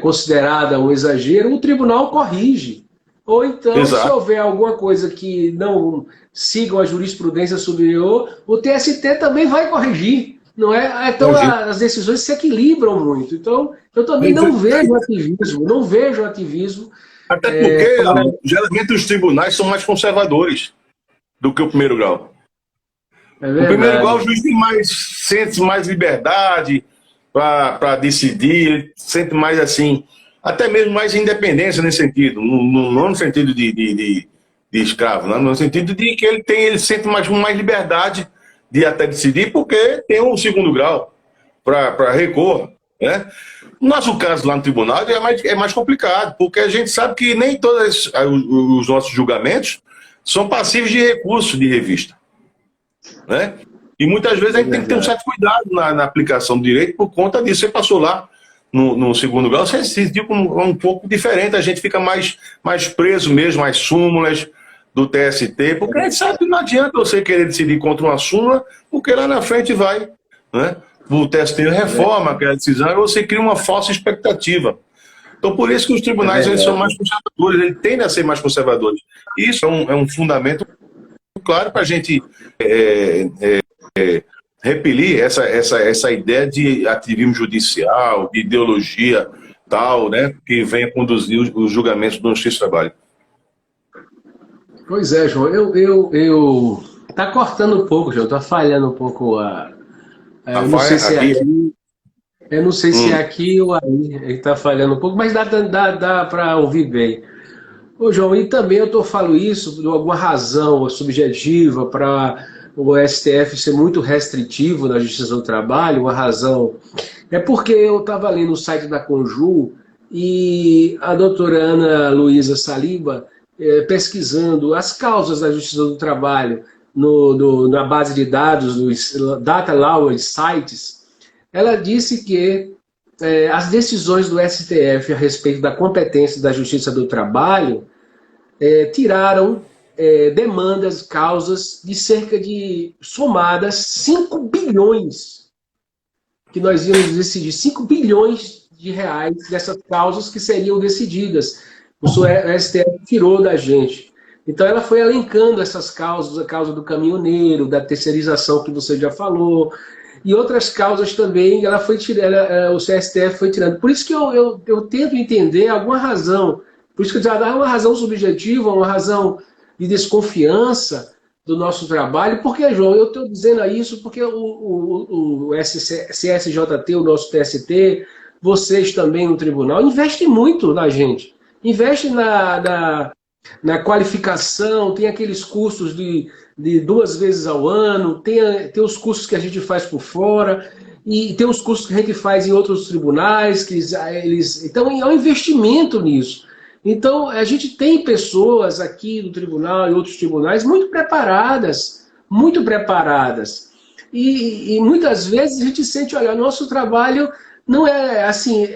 considerada um exagero, o tribunal corrige. Ou então, Exato. Se houver alguma coisa que não siga a jurisprudência superior, o TST também vai corrigir. Não é? Então, as decisões se equilibram muito. Então, eu também não vejo ativismo. Até porque, geralmente, os tribunais são mais conservadores do que o primeiro grau. O primeiro grau, o juiz sente mais liberdade para decidir, sente mais assim, até mesmo mais independência nesse sentido, não no sentido de escravo, não, no sentido de que ele sente mais liberdade de até decidir, porque tem um segundo grau para recor. Né? No nosso caso lá no tribunal é mais complicado, porque a gente sabe que nem todos os nossos julgamentos são passíveis de recurso de revista. Né? E muitas vezes a gente tem que ter um certo cuidado na aplicação do direito por conta disso. Você passou lá no segundo grau, você decidiu um pouco diferente, a gente fica mais preso mesmo às súmulas do TST, porque a gente sabe que não adianta você querer decidir contra uma súmula, porque lá na frente vai, né? O TST reforma aquela decisão e você cria uma falsa expectativa. Então, por isso que os tribunais eles são mais conservadores, eles tendem a ser mais conservadores. Isso é um fundamento claro para a gente repelir essa ideia de ativismo judicial, de ideologia tal, né, que venha conduzir os julgamentos do Justiça do Trabalho. Pois é, João, tá cortando um pouco, João, tá falhando um pouco Eu não sei se é aqui. aqui, eu não sei se é aqui ou aí, ele está falhando um pouco, mas dá para ouvir bem. Ô, João, e também falo isso por alguma razão subjetiva para o STF ser muito restritivo na Justiça do Trabalho, uma razão. É porque eu estava ali no site da Conjur e a doutora Ana Luísa Saliba, pesquisando as causas da Justiça do Trabalho na base de dados dos Data Law Sites, ela disse que as decisões do STF a respeito da competência da Justiça do Trabalho tiraram demandas, causas de cerca de, somadas, 5 bilhões, que nós íamos decidir, 5 bilhões de reais dessas causas que seriam decididas. O STF tirou da gente. Então ela foi elencando essas causas, a causa do caminhoneiro, da terceirização que você já falou, e outras causas também, ela foi tirando, o STF foi tirando. Por isso que eu tento entender alguma razão. Por isso que já dá uma razão subjetiva, uma razão de desconfiança do nosso trabalho. Por que, João? Eu estou dizendo isso porque o CSJT, o nosso TST, vocês também no tribunal, investem muito na gente. Investe na qualificação, tem aqueles cursos de 2 vezes ao ano, tem os cursos que a gente faz por fora, e tem os cursos que a gente faz em outros tribunais, então é um investimento nisso. Então, a gente tem pessoas aqui no tribunal e outros tribunais muito preparadas, e muitas vezes a gente sente, olha, nosso trabalho não é assim,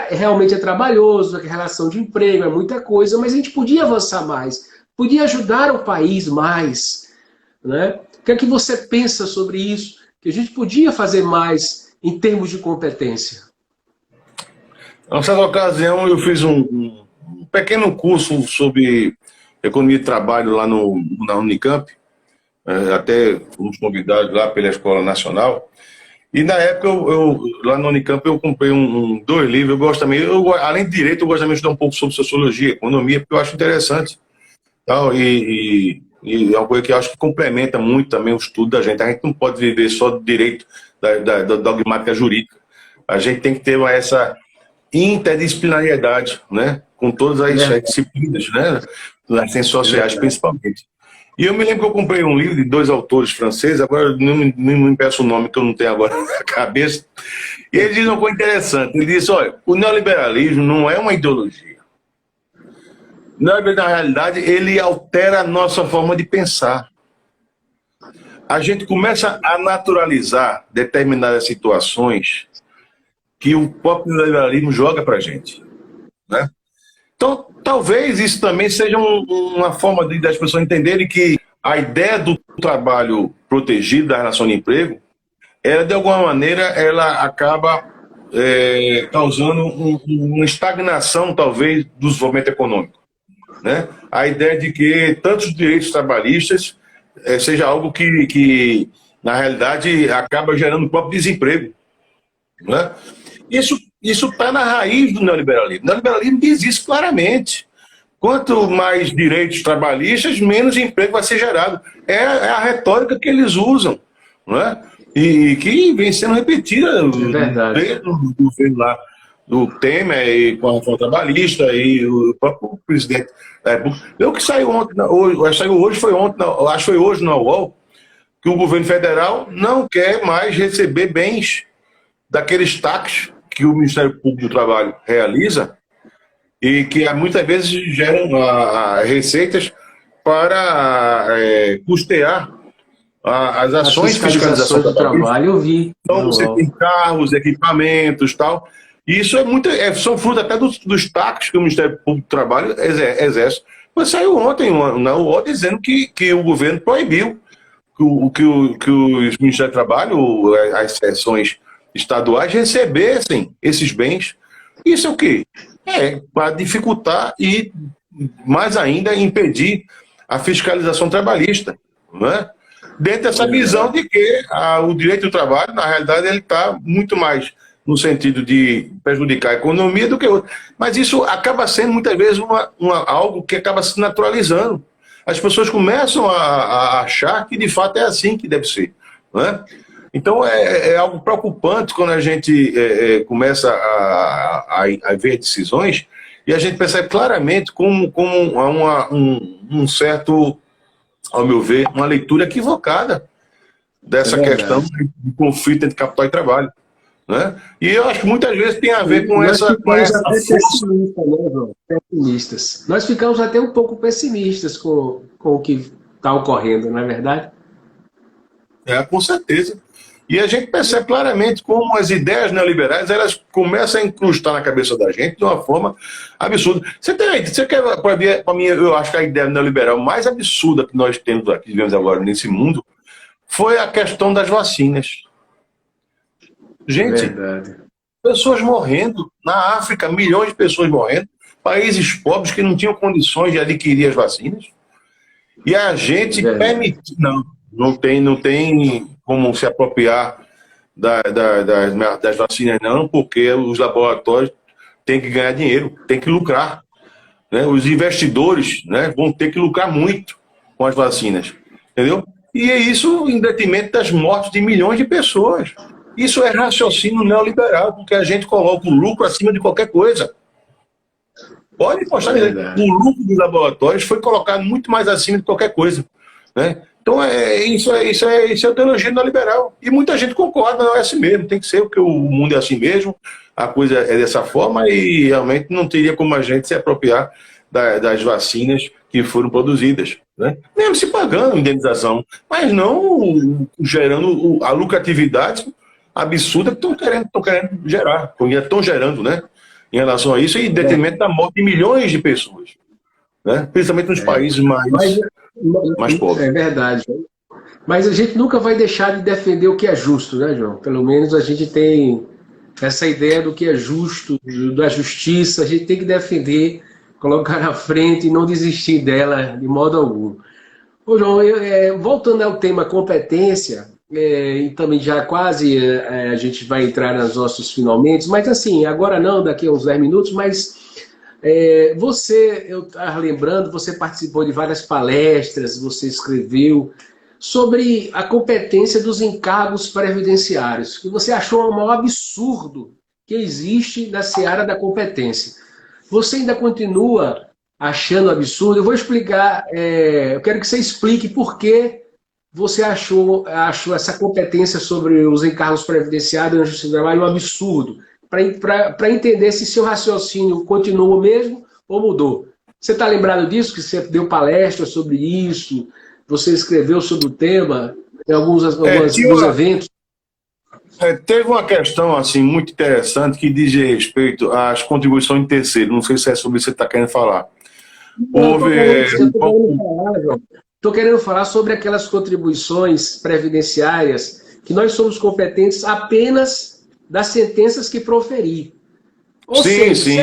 realmente é trabalhoso, a relação de emprego, é muita coisa, mas a gente podia avançar mais, podia ajudar o país mais, né? O que é que você pensa sobre isso? Que a gente podia fazer mais em termos de competência? Na certa ocasião, eu fiz um pequeno curso sobre economia de trabalho lá na Unicamp, até fomos convidados lá pela Escola Nacional. E na época, lá na Unicamp, eu comprei 2 livros. Eu gosto também, além de direito, eu gosto também de estudar um pouco sobre sociologia, economia, porque eu acho interessante. E é uma coisa que eu acho que complementa muito também o estudo da gente. A gente não pode viver só do direito, da dogmática jurídica. A gente tem que ter essa interdisciplinariedade, né? Com todas as disciplinas, né? Nas ciências sociais, principalmente. E eu me lembro que eu comprei um livro de 2 autores franceses, agora não me peço o nome que eu não tenho agora na cabeça, e ele diz uma coisa interessante. Ele diz, olha, o neoliberalismo não é uma ideologia. Na realidade, ele altera a nossa forma de pensar. A gente começa a naturalizar determinadas situações que o próprio neoliberalismo joga para a gente, né? Então, talvez isso também seja uma forma das pessoas entenderem que a ideia do trabalho protegido da relação de emprego, ela, de alguma maneira, ela acaba causando uma estagnação, talvez, do desenvolvimento econômico, né? A ideia de que tantos direitos trabalhistas seja algo que, na realidade, acaba gerando o próprio desemprego, né? Isso está na raiz do neoliberalismo. O neoliberalismo diz isso claramente. Quanto mais direitos trabalhistas, menos emprego vai ser gerado. É a retórica que eles usam, né? E que vem sendo repetida desde o governo lá do Temer, e com a reforma trabalhista, e o próprio presidente da República. O que saiu ontem, acho que foi hoje na UOL, que o governo federal não quer mais receber bens daqueles taxas que o Ministério Público do Trabalho realiza e que muitas vezes geram receitas para custear as ações de fiscalização do trabalho. Eu vi. Então você tem carros, equipamentos, tal. E isso são frutos até dos taxas que o Ministério Público do Trabalho exerce. Mas saiu ontem na UOL dizendo que o governo proibiu que os Ministérios do Trabalho, as seções estaduais, recebessem esses bens. Isso é o quê? Para dificultar e, mais ainda, impedir a fiscalização trabalhista, né? Dentro dessa visão de que o direito do trabalho, na realidade, ele está muito mais no sentido de prejudicar a economia do que outro. Mas isso acaba sendo, muitas vezes, algo que acaba se naturalizando. As pessoas começam a achar que, de fato, é assim que deve ser, né? Então é algo preocupante quando a gente começa a ver decisões e a gente percebe claramente como há um certo, ao meu ver, uma leitura equivocada dessa questão de conflito entre capital e trabalho. Né? E eu acho que muitas vezes tem a ver com Nós essa ficamos até força. pessimistas, né, João? Pessimistas. Nós ficamos até um pouco pessimistas com o que está ocorrendo, não é verdade? Com certeza. E a gente percebe claramente como as ideias neoliberais elas começam a incrustar na cabeça da gente de uma forma absurda. Você quer, para mim, eu acho que a ideia neoliberal mais absurda que nós temos aqui, vivemos agora nesse mundo, foi a questão das vacinas. Gente, Verdade. pessoas morrendo na África, milhões de pessoas morrendo, países pobres que não tinham condições de adquirir as vacinas. E a gente permite. Não tem como se apropriar das vacinas, não, porque os laboratórios têm que ganhar dinheiro, têm que lucrar. Né? Os investidores, né, vão ter que lucrar muito com as vacinas. Entendeu? E é isso em detrimento das mortes de milhões de pessoas. Isso é raciocínio neoliberal, porque a gente coloca o lucro acima de qualquer coisa. Pode postar, o lucro dos laboratórios foi colocado muito mais acima de qualquer coisa. Né? Então, isso é teologia neoliberal. E muita gente concorda, não é assim mesmo, tem que ser, porque o mundo é assim mesmo, a coisa é dessa forma e realmente não teria como a gente se apropriar das vacinas que foram produzidas. Né? Mesmo se pagando indenização, mas não gerando a lucratividade absurda que estão querendo gerar, estão gerando, né? Em relação a isso, e em detrimento da morte de milhões de pessoas. Né? Principalmente nos países mais pobres. É verdade. Mas a gente nunca vai deixar de defender o que é justo, né, João? Pelo menos a gente tem essa ideia do que é justo, da justiça, a gente tem que defender, colocar na frente e não desistir dela de modo algum. Ô, João, voltando ao tema competência, e também já quase a gente vai entrar nos nossos finalmente, mas assim, agora não, daqui a uns 10 minutos, mas eu estava lembrando, você participou de várias palestras, você escreveu sobre a competência dos encargos previdenciários, que você achou o maior absurdo que existe na seara da competência. Você ainda continua achando absurdo? Eu vou explicar, eu quero que você explique por que você achou essa competência sobre os encargos previdenciários na Justiça do Trabalho um absurdo, para entender se seu raciocínio continua o mesmo ou mudou. Você está lembrado disso, que você deu palestra sobre isso, você escreveu sobre o tema em alguns eventos? Teve uma questão assim, muito interessante que diz respeito às contribuições de terceiro. Não sei se é sobre isso que você está querendo falar. Estou querendo falar sobre aquelas contribuições previdenciárias que nós somos competentes apenas das sentenças que proferir. Ou seja, se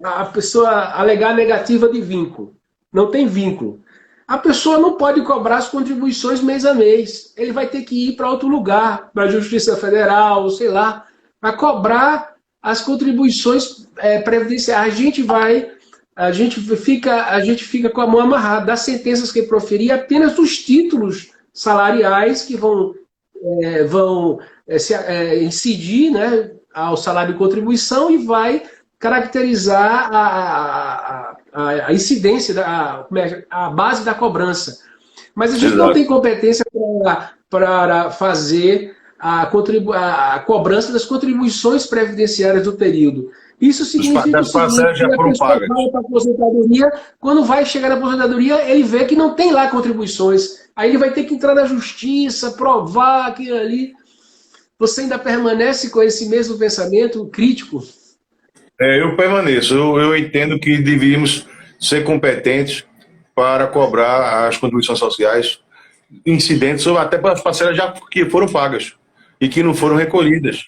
a pessoa alegar negativa de vínculo, não tem vínculo, a pessoa não pode cobrar as contribuições mês a mês. Ele vai ter que ir para outro lugar, para a Justiça Federal, sei lá, para cobrar as contribuições previdenciárias. A gente fica com a mão amarrada das sentenças que proferir, apenas dos títulos salariais que vão incidir, né, ao salário de contribuição e vai caracterizar a incidência, a base da cobrança. Mas a gente não tem competência para fazer a cobrança das contribuições previdenciárias do período. Isso significa que a pessoa vai para a aposentadoria, quando vai chegar na aposentadoria, ele vê que não tem lá contribuições. Aí ele vai ter que entrar na justiça, provar aquilo ali. Você ainda permanece com esse mesmo pensamento crítico? Eu permaneço. Eu entendo que deveríamos ser competentes para cobrar as contribuições sociais incidentes, ou até para as parcelas já que foram pagas e que não foram recolhidas.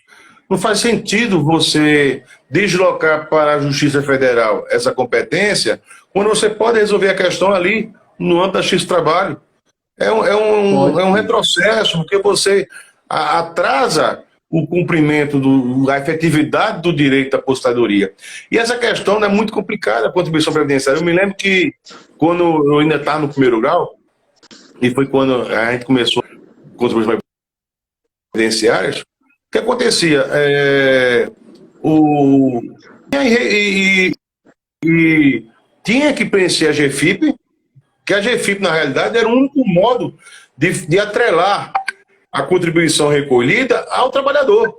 Não faz sentido você deslocar para a Justiça Federal essa competência quando você pode resolver a questão ali no âmbito da Justiça do Trabalho. É um retrocesso, porque você atrasa o cumprimento, a efetividade do direito à aposentadoria. E essa questão é muito complicada, a contribuição previdenciária. Eu me lembro que quando eu ainda estava no primeiro grau, e foi quando a gente começou a contribuição previdenciárias, o que acontecia? O, e tinha que preencher a GFIP, que a GFIP, na realidade, era o único modo de atrelar a contribuição recolhida ao trabalhador.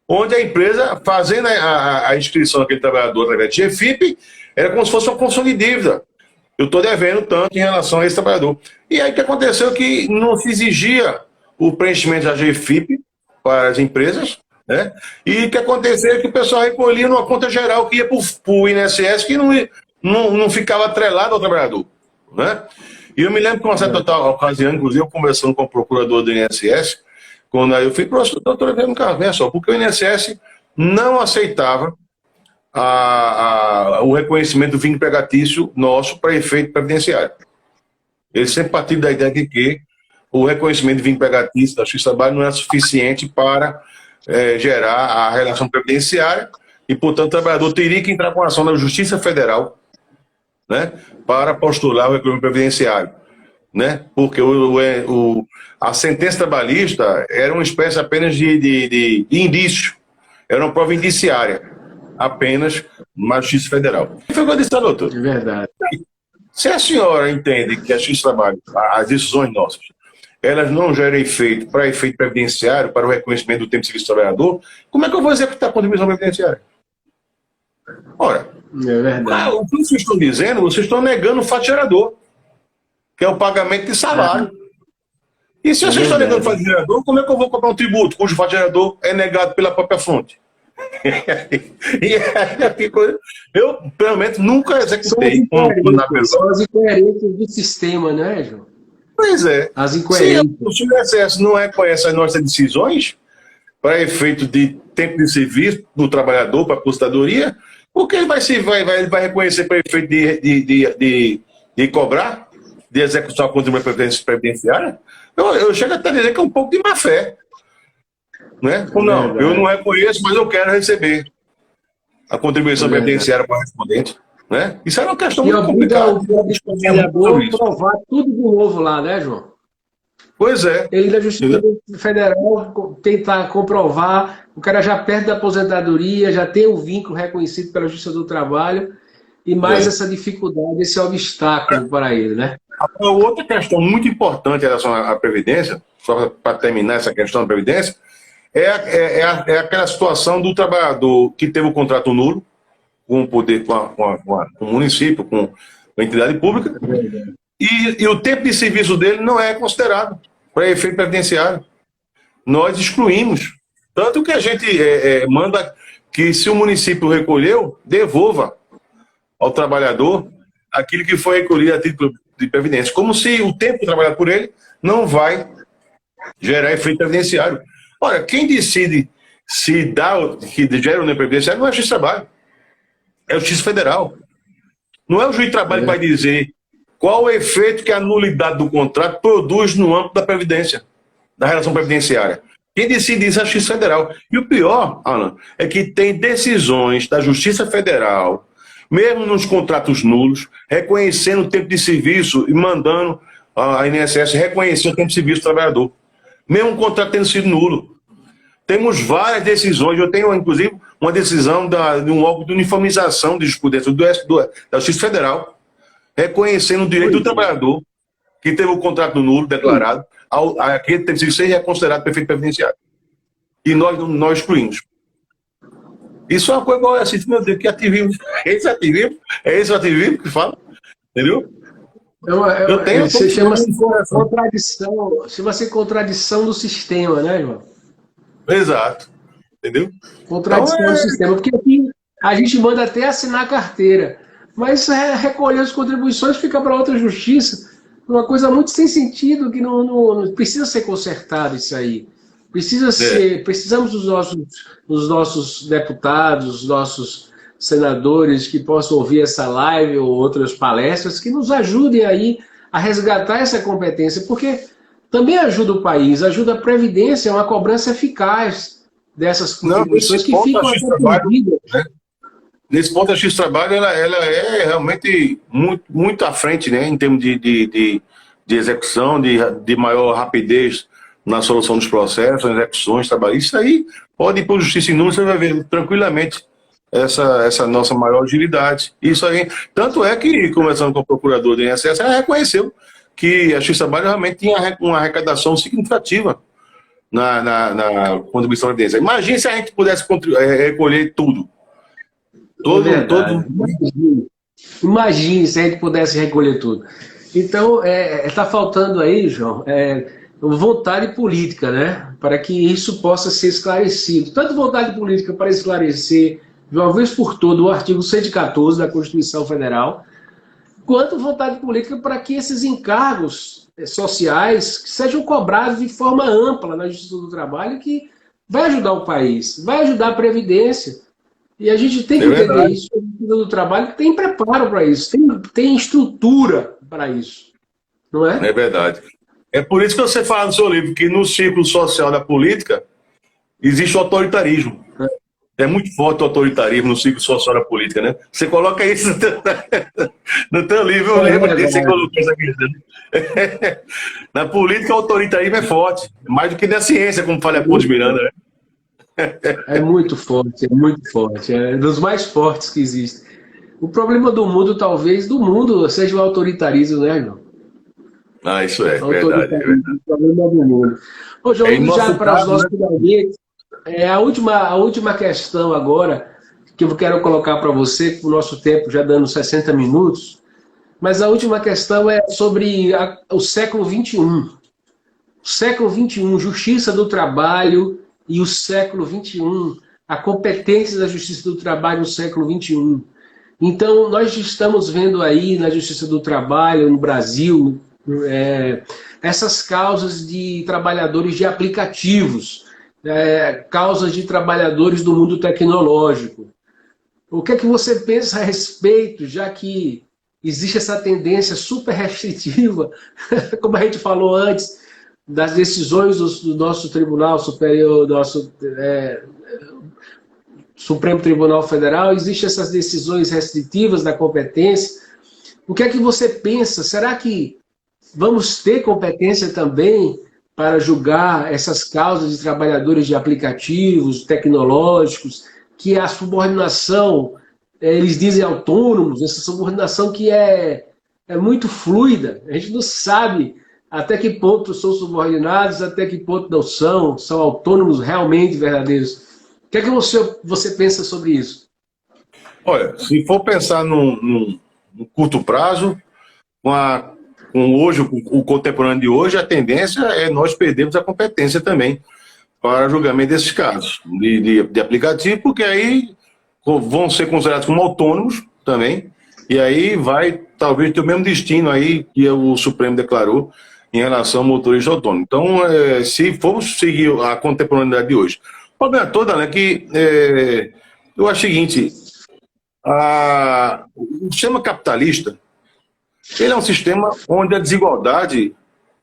Onde a empresa, fazendo a inscrição daquele trabalhador através de GFIP, era como se fosse uma condição de dívida. Eu estou devendo tanto em relação a esse trabalhador. E aí o que aconteceu é que não se exigia o preenchimento da GFIP para as empresas, né? E o que aconteceu é que o pessoal recolhia numa conta geral que ia para o INSS, que não ficava atrelado ao trabalhador, né? E eu me lembro que uma certa ocasião, inclusive, eu conversando com o procurador do INSS, quando aí eu fui, doutor, vem só, porque o INSS não aceitava o reconhecimento do vínculo empregatício nosso para efeito previdenciário. Ele sempre partiu da ideia de que o reconhecimento de vínculo empregatício da Justiça do Trabalho não era suficiente para gerar a relação previdenciária e, portanto, o trabalhador teria que entrar com a ação da Justiça Federal, né, para postular o recolhimento previdenciário, né, porque a sentença trabalhista era uma espécie apenas de indício, era uma prova indiciária, apenas na Justiça Federal. E foi o que eu disse, doutor. De verdade. Se a senhora entende que a Justiça do Trabalho, as decisões nossas, elas não geram efeito para efeito previdenciário, para o reconhecimento do tempo de serviço do trabalhador, como é que eu vou executar a contribuição previdenciária? Ora, é verdade. O que vocês estão dizendo, vocês estão negando o fato gerador, que é o pagamento de salário. E se vocês estão negando o fato gerador, como é que eu vou cobrar um tributo cujo fato gerador é negado pela própria fonte? E aí, eu, pelo menos, nunca executei. São as incoerências do sistema, né, João? Pois é. As incoerências. Se o INSS não reconhece as nossas decisões para efeito de tempo de serviço do trabalhador para a aposentadoria, por que ele vai reconhecer para efeito de cobrar, de executar a contribuição previdenciária? Eu chego até a dizer que é um pouco de má fé. Né? Não, eu não reconheço, mas eu quero receber a contribuição previdenciária correspondente. Né? Isso é uma questão muito complicada. O trabalhador provar tudo de novo lá, né, João? Pois é. Ele da Justiça Federal tentar comprovar, o cara já perde da aposentadoria, já tem o vínculo reconhecido pela Justiça do Trabalho, e mais essa dificuldade, esse obstáculo para ele, né? Outra questão muito importante em relação à Previdência, só para terminar essa questão da Previdência, é aquela situação do trabalhador que teve o contrato nulo com o poder, com o município, com a entidade pública, e o tempo de serviço dele não é considerado para efeito previdenciário. Nós excluímos. Tanto que a gente manda que, se o município recolheu, devolva ao trabalhador aquilo que foi recolhido a título de previdência. Como se o tempo trabalhado por ele não vai gerar efeito previdenciário. Ora, quem decide que gera ou não previdenciário não é a Justiça do Trabalho. É a Justiça Federal. Não é o juiz de trabalho que vai dizer qual o efeito que a nulidade do contrato produz no âmbito da Previdência, da relação previdenciária. Quem decide isso é a Justiça Federal. E o pior, Alan, é que tem decisões da Justiça Federal, mesmo nos contratos nulos, reconhecendo o tempo de serviço e mandando a INSS reconhecer o tempo de serviço do trabalhador. Mesmo o contrato tendo sido nulo. Temos várias decisões, eu tenho, inclusive, uma decisão de um órgão de uniformização de jurisprudência da Justiça Federal, reconhecendo o direito do trabalhador que teve o contrato nulo declarado, aquele tempo de serviço seja considerado perfeito previdenciário. E nós excluímos. Isso é uma coisa igual assim, meu Deus, que ativismo? É esse ativismo que fala? Entendeu? Eu tenho. Você chama-se contradição, chama-se contradição do sistema, né, João? Exato. Entendeu? Contradição do sistema, porque aqui a gente manda até assinar a carteira, mas recolher as contribuições fica para outra justiça, uma coisa muito sem sentido, que não precisa ser consertado isso aí. Precisamos dos nossos deputados, dos nossos senadores que possam ouvir essa live ou outras palestras, que nos ajudem aí a resgatar essa competência, porque também ajuda o país, ajuda a Previdência, é uma cobrança eficaz dessas contribuições que ficam perdidas. Né? Nesse ponto, a Justiça do Trabalho ela é realmente muito à frente, né, em termos de execução, de maior rapidez na solução dos processos, nas execuções, trabalho. Isso aí pode ir para a justiça em números, você vai ver tranquilamente essa nossa maior agilidade. Isso aí, tanto é que, conversando com o procurador do INSS, ela reconheceu que a Justiça do Trabalho realmente tinha uma arrecadação significativa na contribuição da previdência. Imagine se a gente pudesse recolher tudo. Imagine se a gente pudesse recolher tudo. Então, está faltando aí, João, vontade política, né? Para que isso possa ser esclarecido. Tanto vontade política para esclarecer, de uma vez por todas, o artigo 114 da Constituição Federal, quanto vontade política para que esses encargos sociais sejam cobrados de forma ampla na Justiça do Trabalho, que vai ajudar o país, vai ajudar a Previdência. E a gente tem que entender isso. A Justiça do Trabalho tem preparo para isso, tem estrutura para isso. Não é? É verdade. É por isso que você fala no seu livro que no ciclo social da política existe o autoritarismo. É muito forte o autoritarismo no ciclo social da política, né? Você coloca isso no teu livro, eu lembro que você colocou essa questão. Na política, o autoritarismo é forte, mais do que na ciência, como fala a Ponte Miranda, né? É muito forte, é dos mais fortes que existem. O problema do mundo, talvez, seja o autoritarismo, né, João? Ah, isso é verdade. O problema do mundo. Ô, João, indo já para os nossos finalmente, a última questão agora, que eu quero colocar para você, com o nosso tempo já dando 60 minutos, mas a última questão é sobre o século XXI. O século XXI, Justiça do Trabalho e o século XXI, a competência da Justiça do Trabalho no século XXI. Então, nós estamos vendo aí na Justiça do Trabalho, no Brasil, essas causas de trabalhadores de aplicativos, causas de trabalhadores do mundo tecnológico. O que é que você pensa a respeito, já que existe essa tendência super restritiva, como a gente falou antes, das decisões do nosso Tribunal Superior, do nosso Supremo Tribunal Federal, existem essas decisões restritivas da competência. O que é que você pensa? Será que vamos ter competência também para julgar essas causas de trabalhadores de aplicativos tecnológicos, que a subordinação, eles dizem autônomos, essa subordinação que é muito fluida, a gente não sabe até que ponto são subordinados, até que ponto não são autônomos realmente verdadeiros. O que é que você pensa sobre isso? Olha, se for pensar no curto prazo, com o contemporâneo de hoje, a tendência é nós perdermos a competência também para julgamento desses casos de aplicativo, porque aí vão ser considerados como autônomos também, e aí vai talvez ter o mesmo destino aí que o Supremo declarou em relação ao motorista autônomo. Então, se formos seguir a contemporaneidade de hoje, o problema todo é que eu acho o seguinte, o sistema capitalista, ele é um sistema onde a desigualdade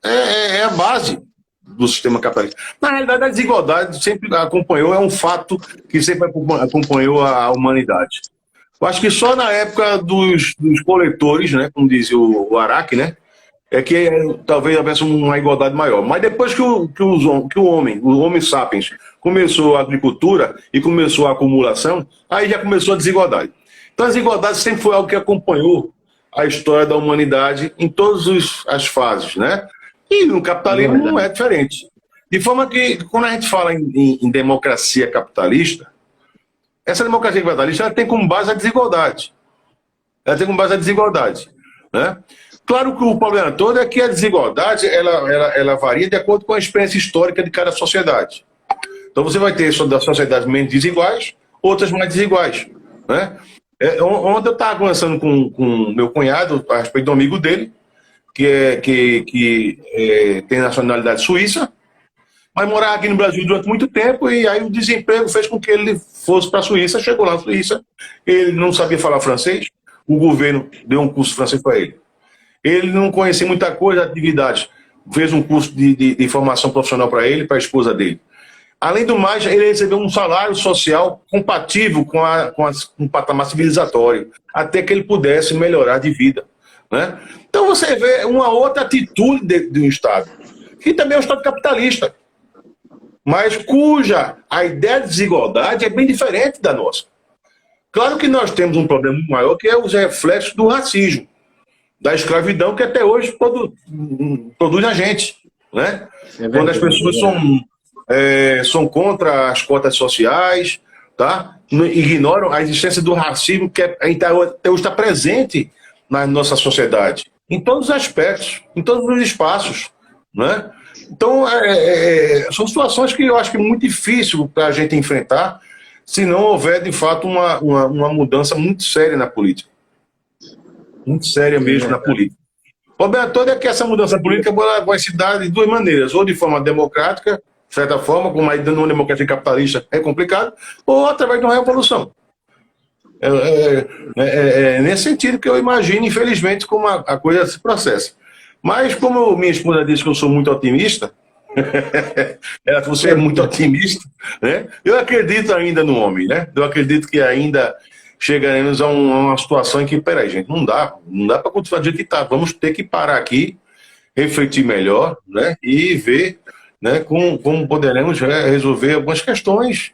é a base do sistema capitalista. Na realidade, a desigualdade sempre acompanhou, é um fato que sempre acompanhou a humanidade. Eu acho que só na época dos coletores, né, como dizia o Araque, né, é que talvez houvesse uma igualdade maior. Mas depois que o homem sapiens, começou a agricultura e começou a acumulação, aí já começou a desigualdade. Então a desigualdade sempre foi algo que acompanhou a história da humanidade em todas as fases, né? E no capitalismo não é diferente. De forma que, quando a gente fala em democracia capitalista, essa democracia capitalista ela tem como base a desigualdade. Né? Claro que o problema todo é que a desigualdade ela varia de acordo com a experiência histórica de cada sociedade. Então você vai ter sociedades menos desiguais, outras mais desiguais. Né? Ontem eu estava conversando com meu cunhado a respeito de um amigo dele, que tem nacionalidade suíça, mas morava aqui no Brasil durante muito tempo, e aí o desemprego fez com que ele fosse para a Suíça, chegou lá na Suíça, ele não sabia falar francês, o governo deu um curso de francês para ele. Ele não conhecia muita coisa, atividades, fez um curso de formação profissional para ele e para a esposa dele. Além do mais, ele recebeu um salário social compatível com um patamar civilizatório, até que ele pudesse melhorar de vida. Né? Então você vê uma outra atitude do Estado. que também é um Estado capitalista, mas cuja a ideia de desigualdade é bem diferente da nossa. Claro que nós temos um problema maior, que é os reflexos do racismo, da escravidão, que até hoje produz a gente, né? Quando as pessoas são contra as cotas sociais, tá? Ignoram a existência do racismo, que até hoje está presente na nossa sociedade, em todos os aspectos, em todos os espaços, né? Então, são situações que eu acho que é muito difícil para a gente enfrentar se não houver, de fato, uma mudança muito séria na política. Muito séria mesmo na política. O problema todo é que essa mudança política vai se dar de duas maneiras, ou de forma democrática, de certa forma, como aí numa democracia capitalista é complicado, ou através de uma revolução. Nesse sentido que eu imagino, infelizmente, como a coisa se processa. Mas, como minha esposa disse que eu sou muito otimista, ela falou, você é muito otimista, né? Eu acredito ainda no homem, né? Eu acredito que ainda chegaremos a uma situação em que, peraí, gente, não dá para continuar do jeito que está. Vamos ter que parar aqui, refletir melhor, né? E ver, né, como poderemos resolver algumas questões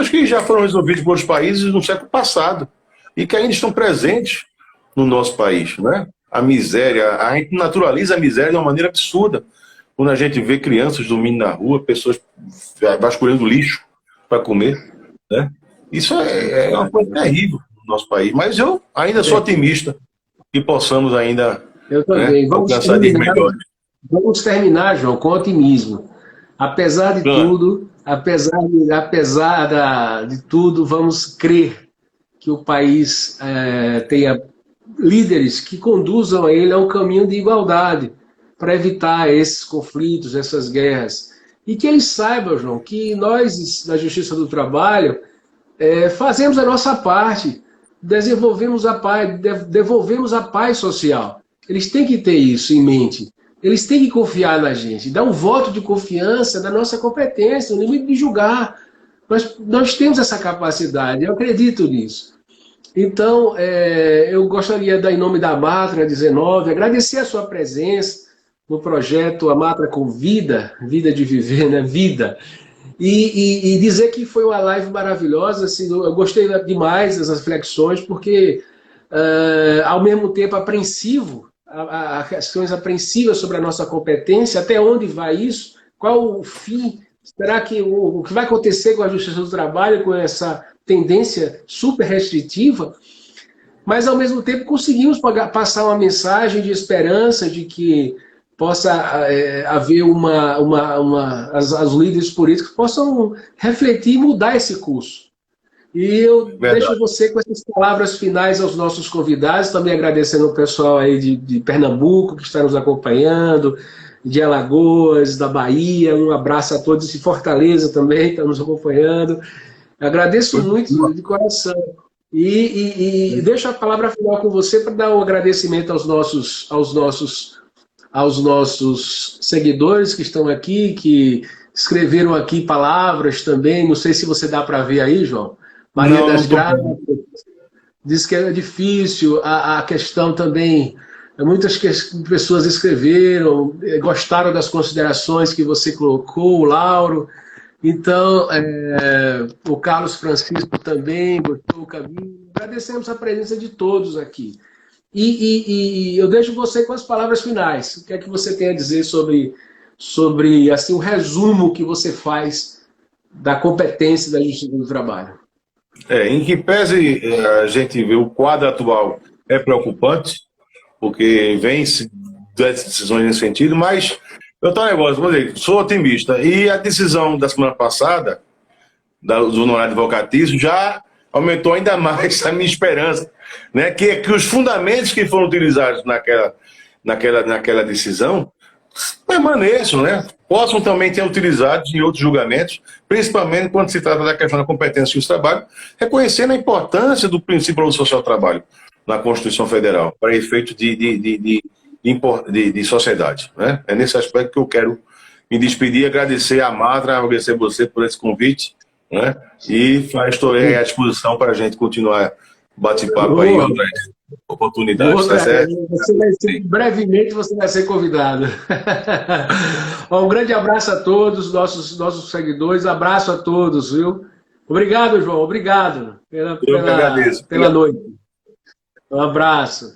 que já foram resolvidas por outros países no século passado e que ainda estão presentes no nosso país, né? A miséria, a gente naturaliza a miséria de uma maneira absurda. Quando a gente vê crianças dormindo na rua, pessoas vasculhando lixo para comer, né? Isso é uma coisa terrível no nosso país. Mas eu ainda sou otimista que possamos ainda, eu também. Né, alcançar dias melhores. Vamos terminar, João, com otimismo. Apesar de tudo, de tudo, vamos crer que o país tenha líderes que conduzam a ele a um caminho de igualdade, para evitar esses conflitos, essas guerras. E que eles saibam, João, que nós, da Justiça do Trabalho, fazemos a nossa parte, devolvemos a paz social. Eles têm que ter isso em mente. Eles têm que confiar na gente, dar um voto de confiança da nossa competência, no limite de julgar. Nós temos essa capacidade, eu acredito nisso. Então, eu gostaria, em nome da Matra 19, agradecer a sua presença no projeto A Matra com Vida, Vida de Viver, né? Vida. E dizer que foi uma live maravilhosa, assim, eu gostei demais das reflexões, porque, ao mesmo tempo, apreensivo, questões apreensivas sobre a nossa competência, até onde vai isso, qual o fim, será que o que vai acontecer com a Justiça do Trabalho, com essa tendência super restritiva, mas, ao mesmo tempo, conseguimos passar uma mensagem de esperança, de que possa haver os líderes políticos possam refletir e mudar esse curso. E eu deixo você com essas palavras finais aos nossos convidados, também agradecendo o pessoal aí de Pernambuco, que está nos acompanhando, de Alagoas, da Bahia, um abraço a todos, de Fortaleza também, está nos acompanhando. Agradeço muito, de coração. E deixo a palavra final com você para dar um agradecimento aos nossos seguidores que estão aqui, que escreveram aqui palavras também. Não sei se você dá para ver aí, João. Maria das Graças diz que é difícil. A questão também, muitas pessoas escreveram, gostaram das considerações que você colocou, o Lauro. Então, o Carlos Francisco também gostou do caminho. Agradecemos a presença de todos aqui. E eu deixo você com as palavras finais. O que é que você tem a dizer sobre assim, o resumo que você faz da competência da Justiça do Trabalho? Em que pese a gente vê o quadro atual é preocupante, porque vem-se decisões nesse sentido, mas eu tenho um negócio, vou dizer, sou otimista. E a decisão da semana passada, do honorário advocatício, já aumentou ainda mais a minha esperança, né? Que os fundamentos que foram utilizados naquela decisão permaneçam, né? Possam também ser utilizados em outros julgamentos, principalmente quando se trata da questão da competência do trabalho, reconhecendo a importância do princípio do social trabalho na Constituição Federal, para efeito de sociedade, né? É nesse aspecto que eu quero me despedir, agradecer a Matra, agradecer a você por esse convite, né? E estou à disposição para a gente continuar bate-papo aí, André. oportunidades, tá certo? Brevemente você vai ser convidado. Um grande abraço a todos, nossos seguidores, abraço a todos, viu? Obrigado, João, obrigado Eu que agradeço. pela noite. Um abraço.